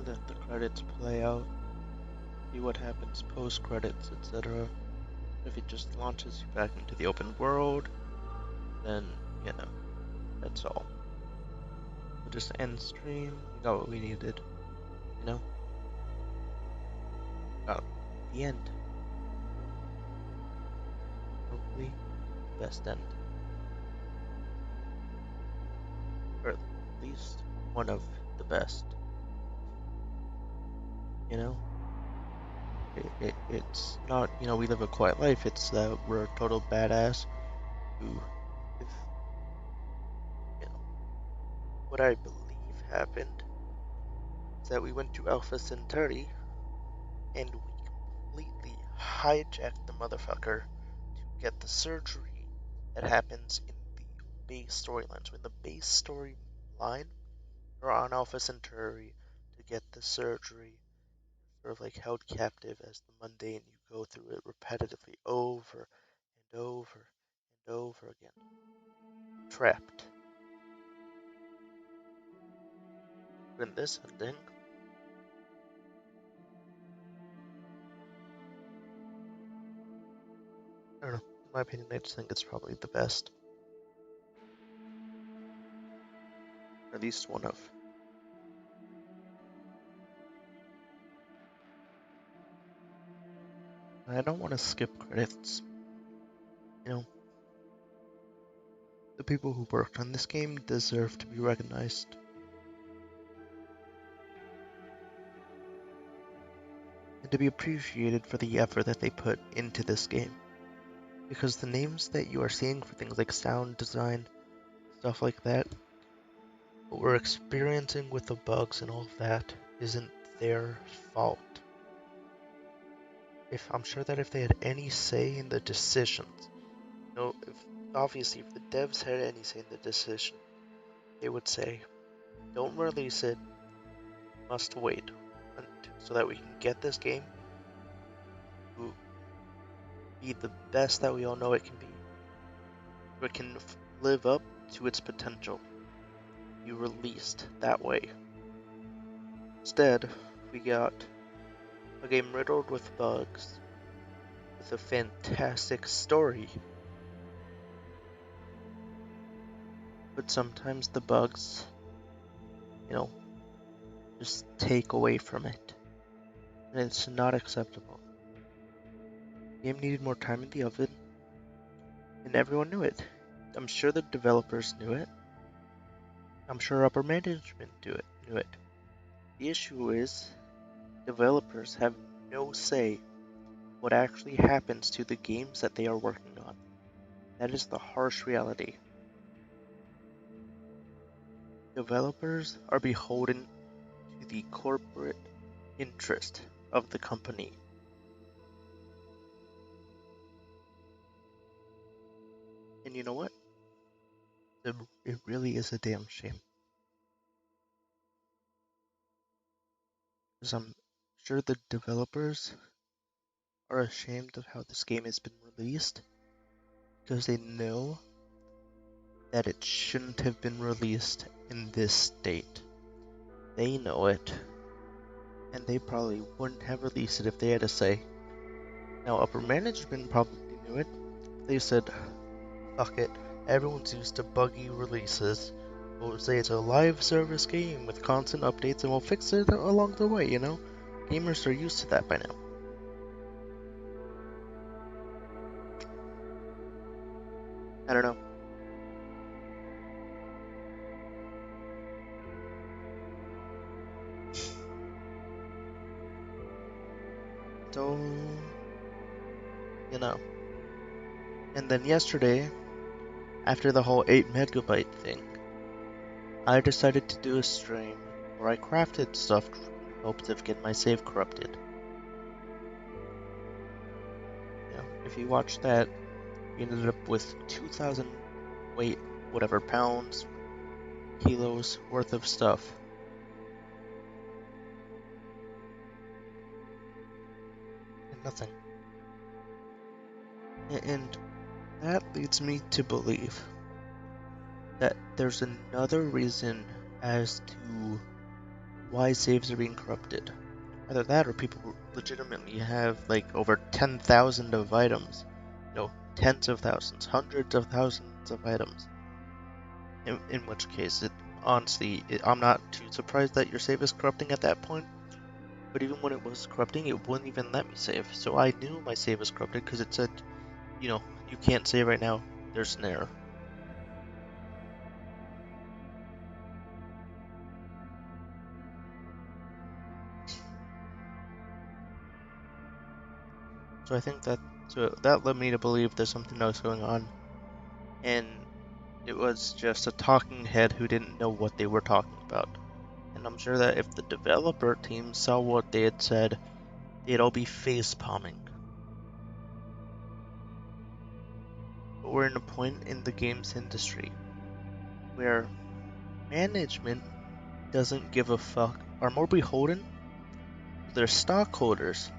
and let the credits play out. See what happens post credits, etc. If it just launches you back into the open world, then that's all. We'll just end stream. We got what we needed. Got the end. Hopefully, best end. Or at least one of the best. It's not, we live a quiet life. It's that we're a total badass who, if, what I believe happened is that we went to Alpha Centauri and we completely hijacked the motherfucker to get the surgery that happens in the base storylines. When the base storyline, you're on Alpha Centauri to get the surgery, sort of like held captive as the mundane. You go through it repetitively over and over and over again. Trapped. But in this ending, I don't know. In my opinion, I just think it's probably the best. Or at least one of. I don't want to skip credits. The people who worked on this game deserve to be recognized. And to be appreciated for the effort that they put into this game. Because the names that you are seeing for things like sound design, stuff like that, what we're experiencing with the bugs and all of that isn't their fault. I'm sure that if they had any say in the decisions, obviously if the devs had any say in the decision, they would say, don't release it, must wait, so that we can get this game to be the best that we all know it can be. So it can live up to its potential. Be released that way. Instead, we got a game riddled with bugs, with a fantastic story. But sometimes the bugs, just take away from it. And it's not acceptable. The game needed more time in the oven, and everyone knew it. I'm sure the developers knew it. I'm sure upper management knew it. The issue is, developers have no say what actually happens to the games that they are working on. That is the harsh reality. Developers are beholden to the corporate interest of the company. And you know what? It really is a damn shame. Because I'm sure the developers are ashamed of how this game has been released, because they know that it shouldn't have been released in this state. They know it, and they probably wouldn't have released it if they had a say. Now, upper management probably knew it. They said, fuck it, everyone's used to buggy releases. We'll say it's a live service game with constant updates, and we'll fix it along the way, Gamers are used to that by now. I don't know. So, And then yesterday, after the whole 8 megabyte thing, I decided to do a stream where I crafted stuff in hopes of getting my save corrupted. If you watch that, we ended up with 2,000 pounds, kilos worth of stuff. And nothing. And that leads me to believe that there's another reason as to why saves are being corrupted. Either that or people legitimately have like over 10,000 of items. Tens of thousands, hundreds of thousands of items. In which case, honestly, I'm not too surprised that your save is corrupting at that point. But even when it was corrupting, it wouldn't even let me save. So I knew my save was corrupted because it said, you can't save right now. There's an error. So I think that led me to believe there's something else going on. And it was just a talking head who didn't know what they were talking about. And I'm sure that if the developer team saw what they had said, they'd all be face palming. But we're in a point in the games industry where management doesn't give a fuck, are more beholden to their stockholders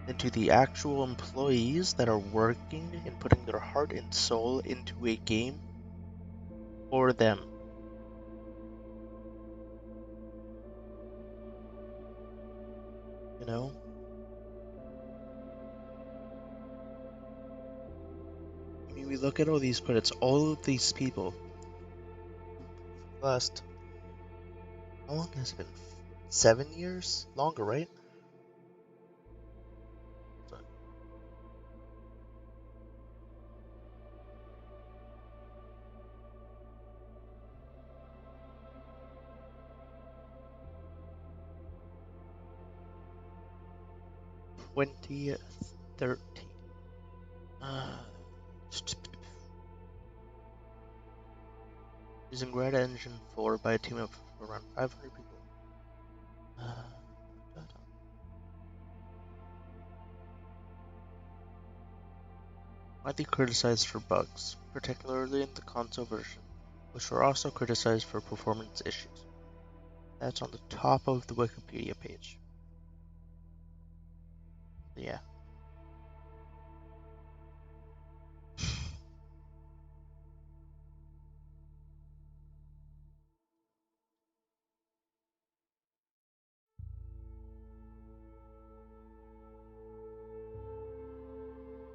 than to the actual employees that are working and putting their heart and soul into a game for them. I mean, we look at all these credits, all of these people, last, how long has it been? 7 years? Longer, right? Sorry. (2013) using Red Engine 4 by a team of around 500 people. Widely criticized for bugs, particularly in the console version, which were also criticized for performance issues. That's on the top of the Wikipedia page. Yeah.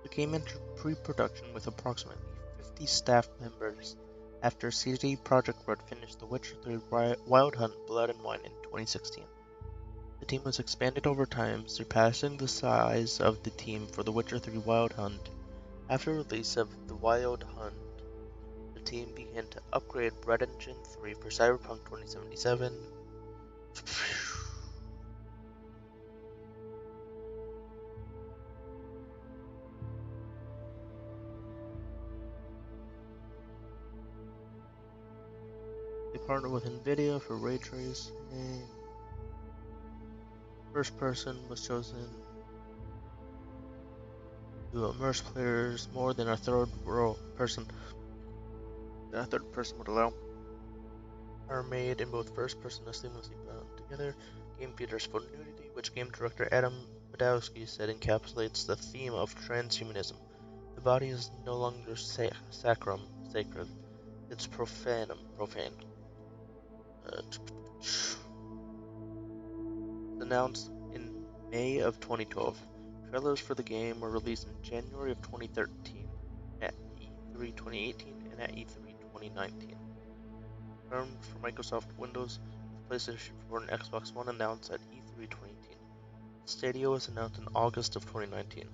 The game entered pre-production with approximately 50 staff members after CD Projekt Red finished The Witcher 3 Wild Hunt Blood and Wine in 2016. The team was expanded over time, surpassing the size of the team for The Witcher 3 Wild Hunt. After release of the Wild Hunt, the team began to upgrade Red Engine 3 for Cyberpunk 2077. They partnered with Nvidia for ray tracing. First person was chosen to immerse players more than a third person would allow. Are made in both first person and seamlessly bound together. Game features full nudity, which game director Adam Badowski said encapsulates the theme of transhumanism. The body is no longer sacred. It's profane. Announced in May of 2012. Trailers for the game were released in January of 2013 at E3 2018 and at E3 2019. Confirmed for Microsoft Windows, PlayStation 4 and Xbox One announced at E3 2018. Stadia was announced in August of 2019.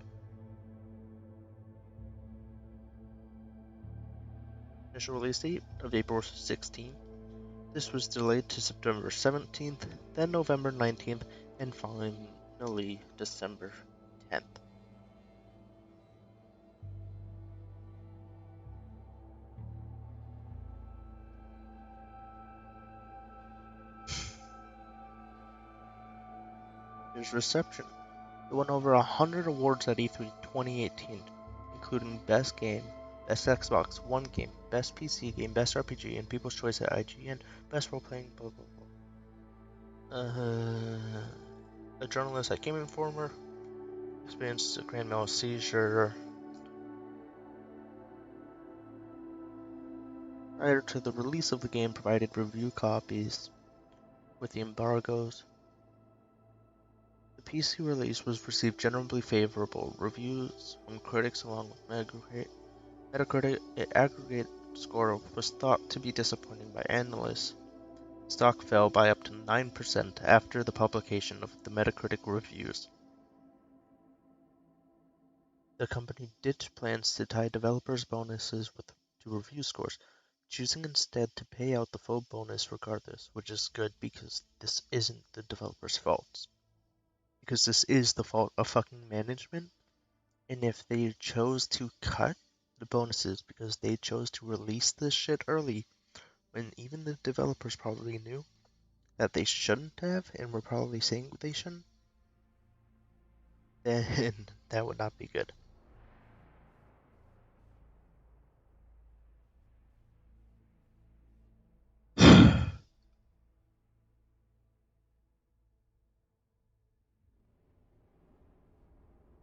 Initial release date of April 16th. This was delayed to September 17th, then November 19th, and finally December 10th. Here's reception. It won over 100 awards at E3 2018, including Best Game, Best Xbox One Game, Best PC Game, Best RPG, and People's Choice at IGN, Best Role-Playing, blah blah blah. A journalist at Game Informer experienced a grand mal seizure. Prior to the release of the game, provided review copies, with the embargoes. The PC release was received generally favorable reviews from critics along with Metacritic. Its aggregate score was thought to be disappointing by analysts. Stock fell by up to 9% after the publication of the Metacritic reviews. The company ditched plans to tie developers' bonuses to review scores, choosing instead to pay out the full bonus regardless, which is good because this isn't the developers' faults. Because this is the fault of fucking management, and if they chose to cut the bonuses because they chose to release this shit early, when even the developers probably knew that they shouldn't have and were probably saying they shouldn't, then that would not be good.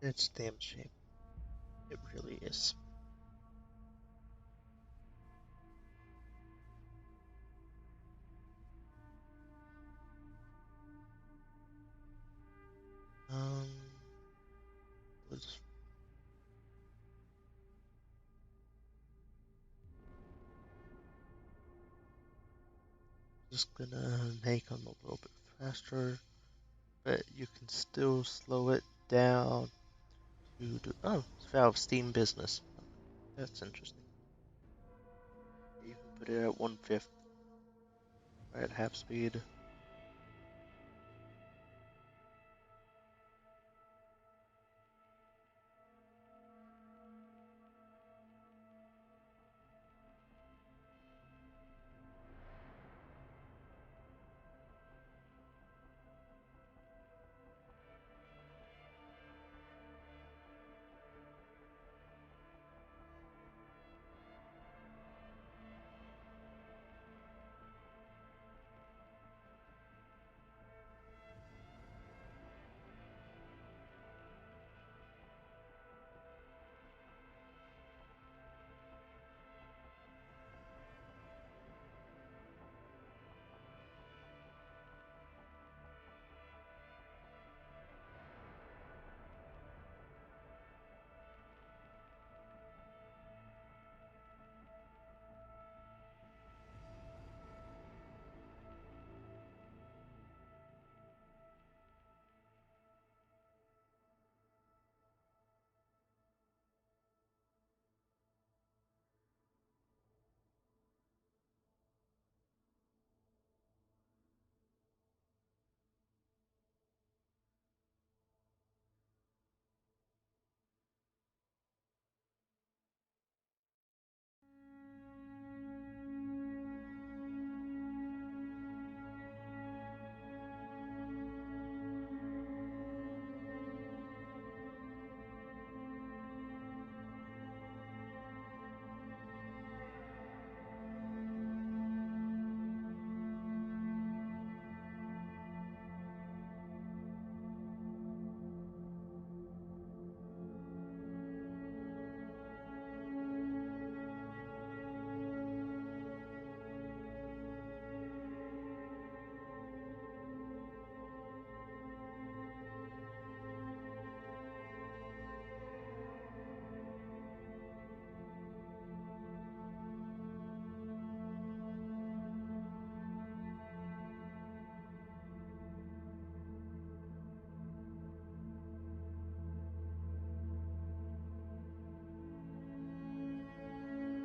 It's a damn shame. It really is. Was just gonna make them a little bit faster, but you can still slow it down to do. Oh, it's Valve Steam Business. That's interesting. You can put it at 1/5, or at half speed.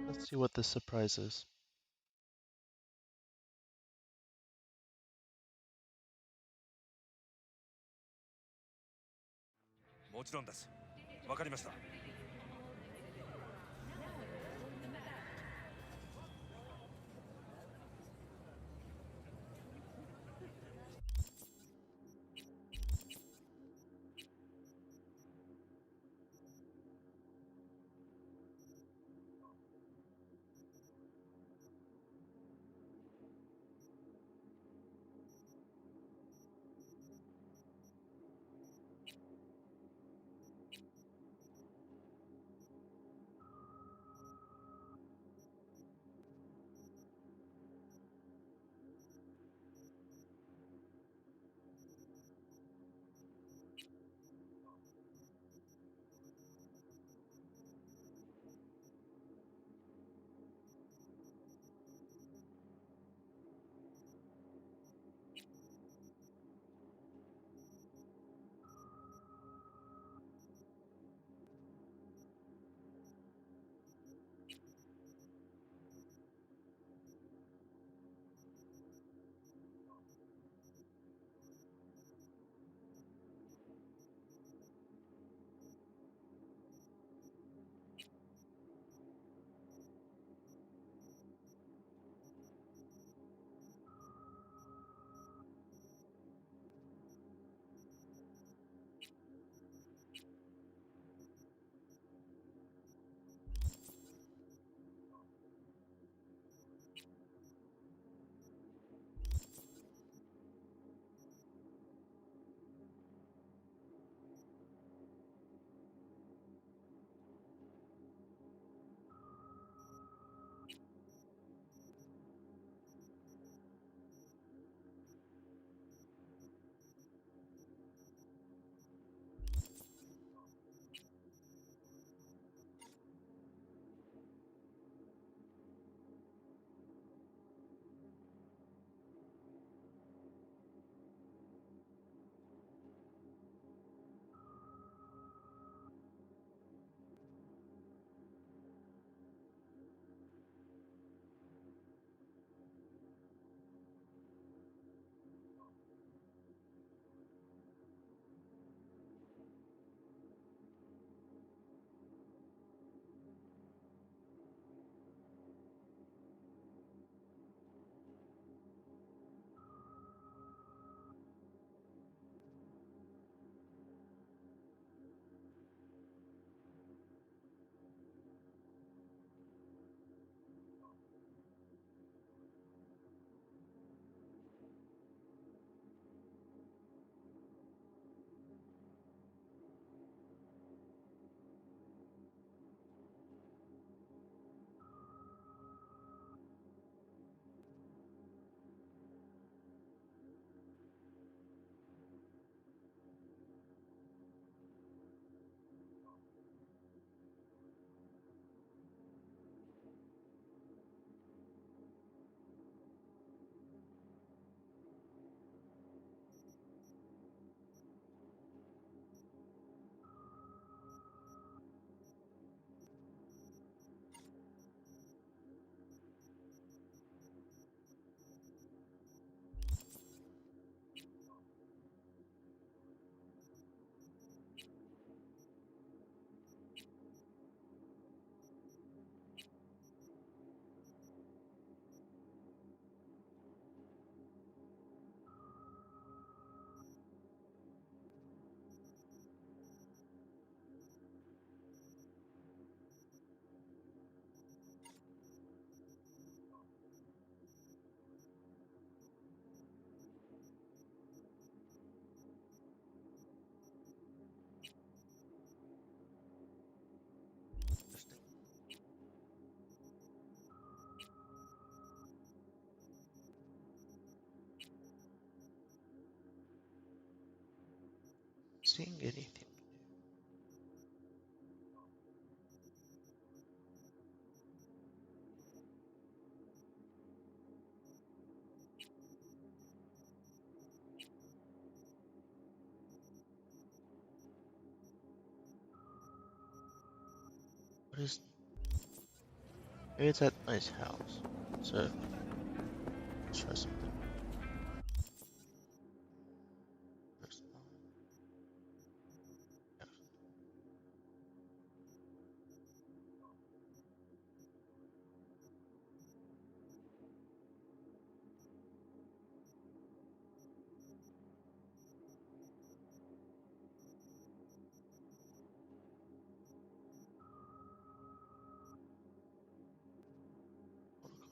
Let's see what the surprise is. seeing anything. What is... Maybe it's at nice house. So, let's try something.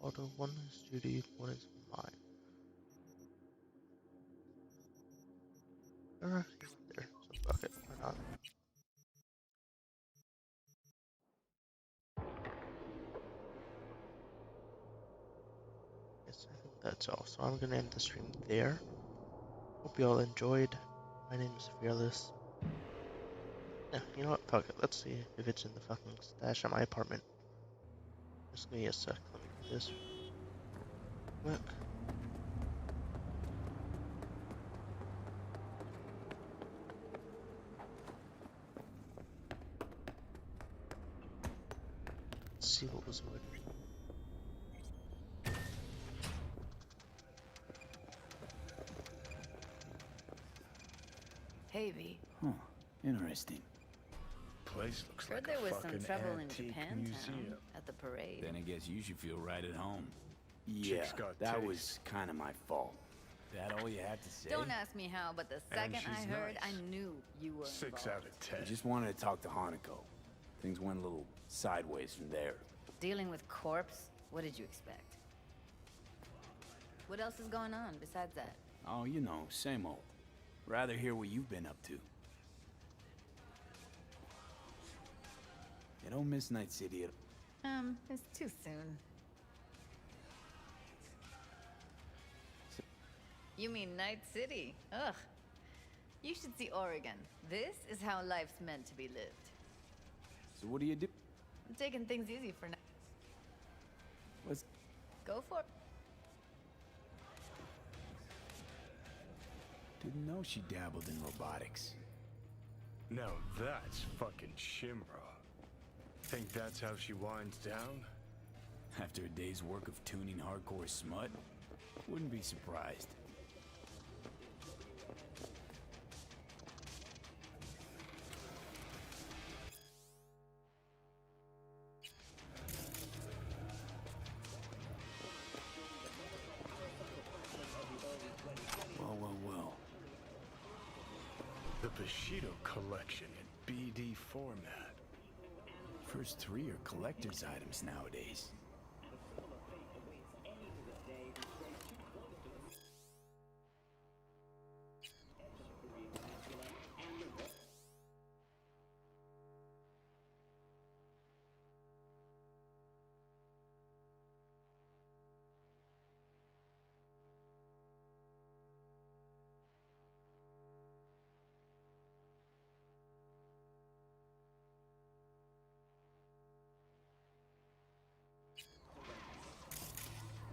Although one is Judy, one is mine. They're actually there, so fuck it, why not? Yes, I think that's all. So I'm gonna end the stream there. Hope you all enjoyed. My name is Fearless. Yeah, you know what? Fuck it. Let's see if it's in the fucking stash at my apartment. Just give me a sec. Let me do this. Quick. Let's see what was ordered. Hey, V. Huh. Interesting. Place looks Heard like there a was some fucking trouble in antique Japantown museum. at the parade. Then I guess you should feel right at home. Chick's Yeah, got that taste. was kind of my fault. That all you had to say? Don't ask me how, but the second I she's heard, nice. I knew you were 6 involved. out of 10. I just wanted to talk to Hanako. Things went a little sideways from there. Dealing with corpse? What did you expect? What else is going on besides that? Oh, you know, same old. Rather hear what you've been up to. You don't miss Night City at It's too soon. You mean Night City? Ugh. You should see Oregon. This is how life's meant to be lived. So what do you do? I'm taking things easy for now. Let's Go for it. Didn't know she dabbled in robotics. Now that's fucking Shimra. Think that's how she winds down? After a day's work of tuning hardcore smut, wouldn't be surprised. Well. The Bushido collection in BD format. First 3 are collector's items nowadays.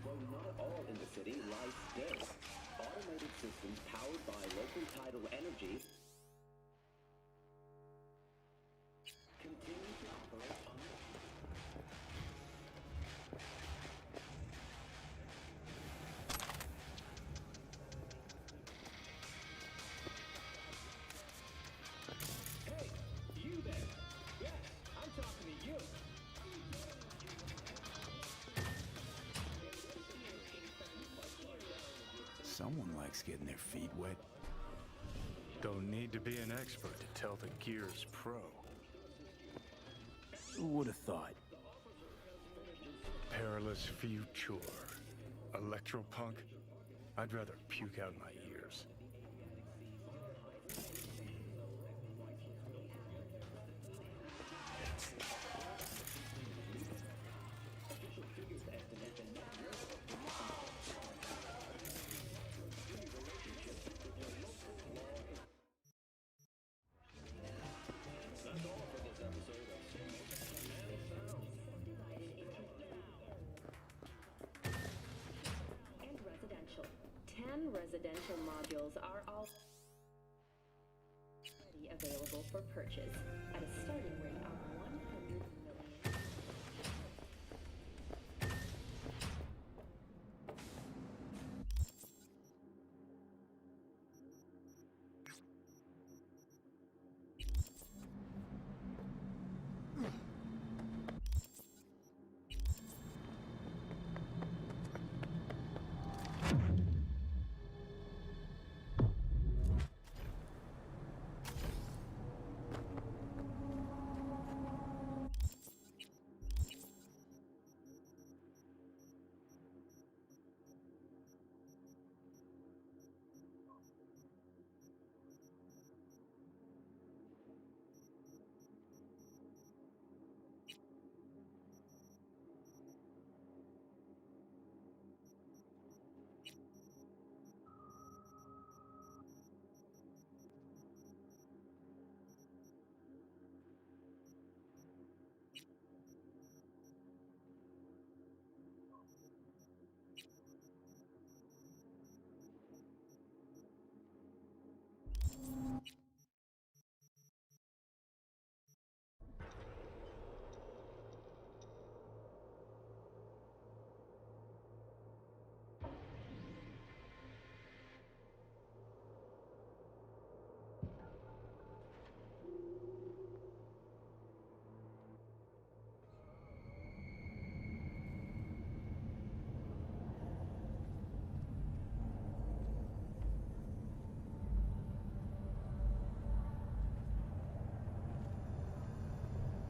Though not all in the city lies still. Automated systems powered by local tidal energy continue to operate on Hey, you there? Yes, I'm talking to you. Someone likes getting their feet wet. Don't need to be an expert to tell the Gears Pro. Who would have thought? Perilous future. Electropunk? I'd rather puke out my ears. and residential modules are all already available for purchase at a starting rate of 100 million.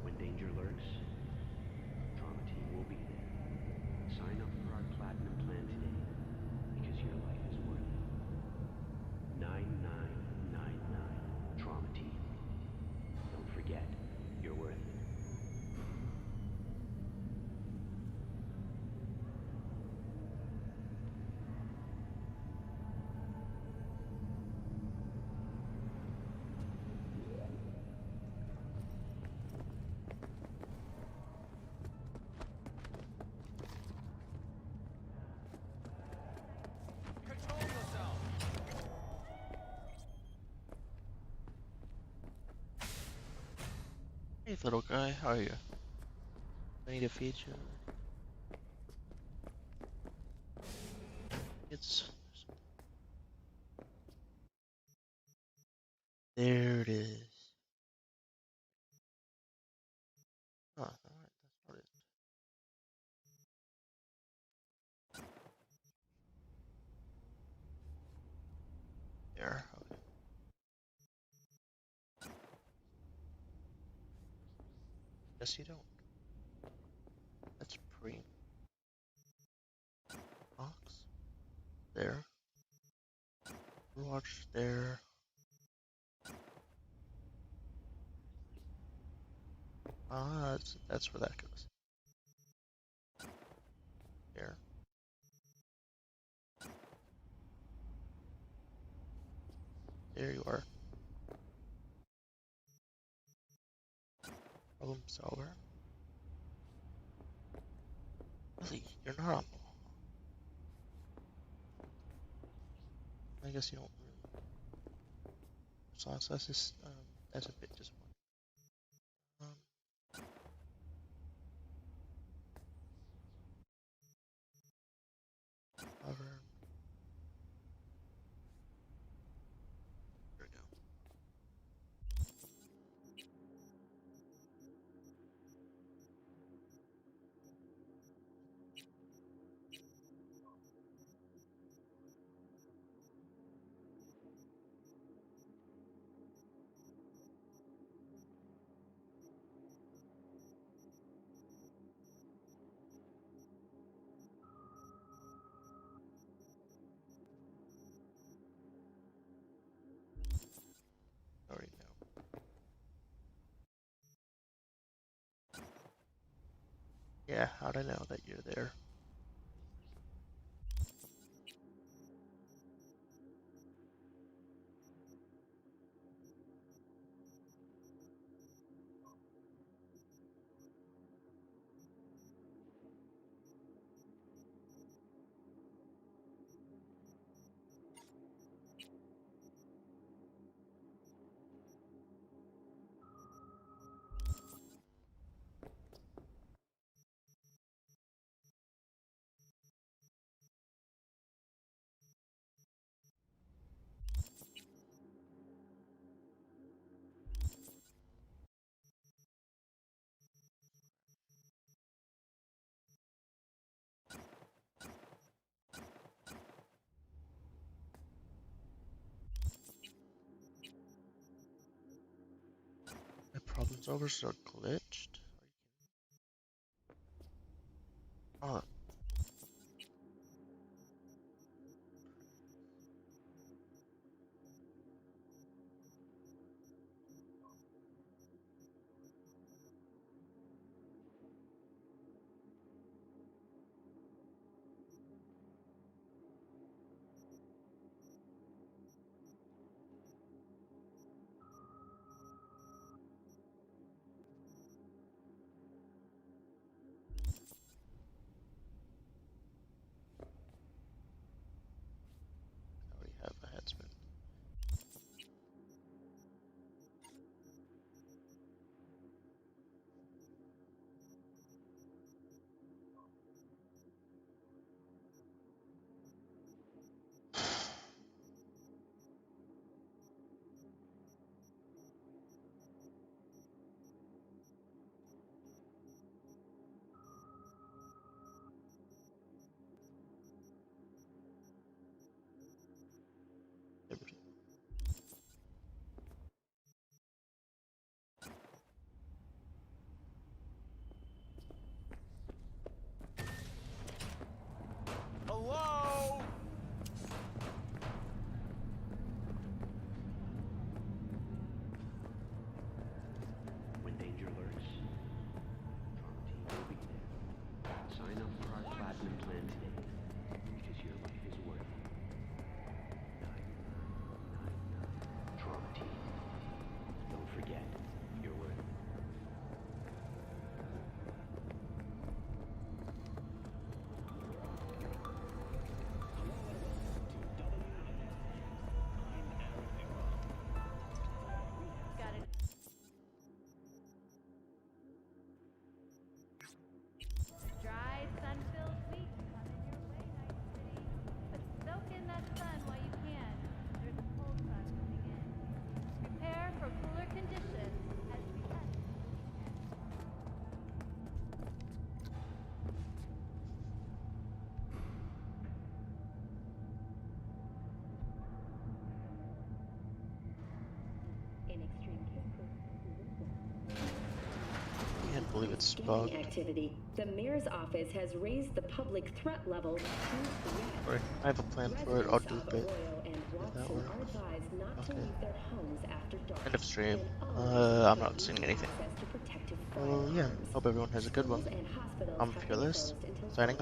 When danger lurks, Trauma Team will be there. Sign up for our Platinum plan today, because your life is worth it. 9999 Trauma Team. Don't forget, you're worth it. Control yourself! Hey little guy, how are you? I need to feed you. It's there it is. Oh, alright, that's not it. There, okay. Yes, you don't. That's pre box. There. Watch there. Ah, that's where that goes. There. There you are. Problem solver. Really? You're not on. I guess you don't. So that's just that's a bit disappointing. However, there we go. Already know. Yeah, how'd I know that you're there? Servers are glitched. Oh. We have a headsman. Hello? When danger lurks, Trauma Team will be there. Sign up for our Platinum plan today, because your life is worth it. 9999 Trauma Team. Don't forget, you're worth it. Got it. Dry, sun-filled week coming your way, Night City. But soak in that sun while you can. There's a cold front coming in. Prepare for cooler conditions as we head. In extreme cases, Can't believe it's bugged. scanning activity. The mayor's office has raised the public threat level to red. Right, I have a plan for it. I'll Residents dupe of it. Arroyo and That Watson works. are advised not to Okay. leave their homes after dark. End of stream. And all I'm not seeing anything. access to protective Well, yeah. firearms. Hope everyone has a good one. Schools and hospitals I'm have been Fearless, closed until signing off.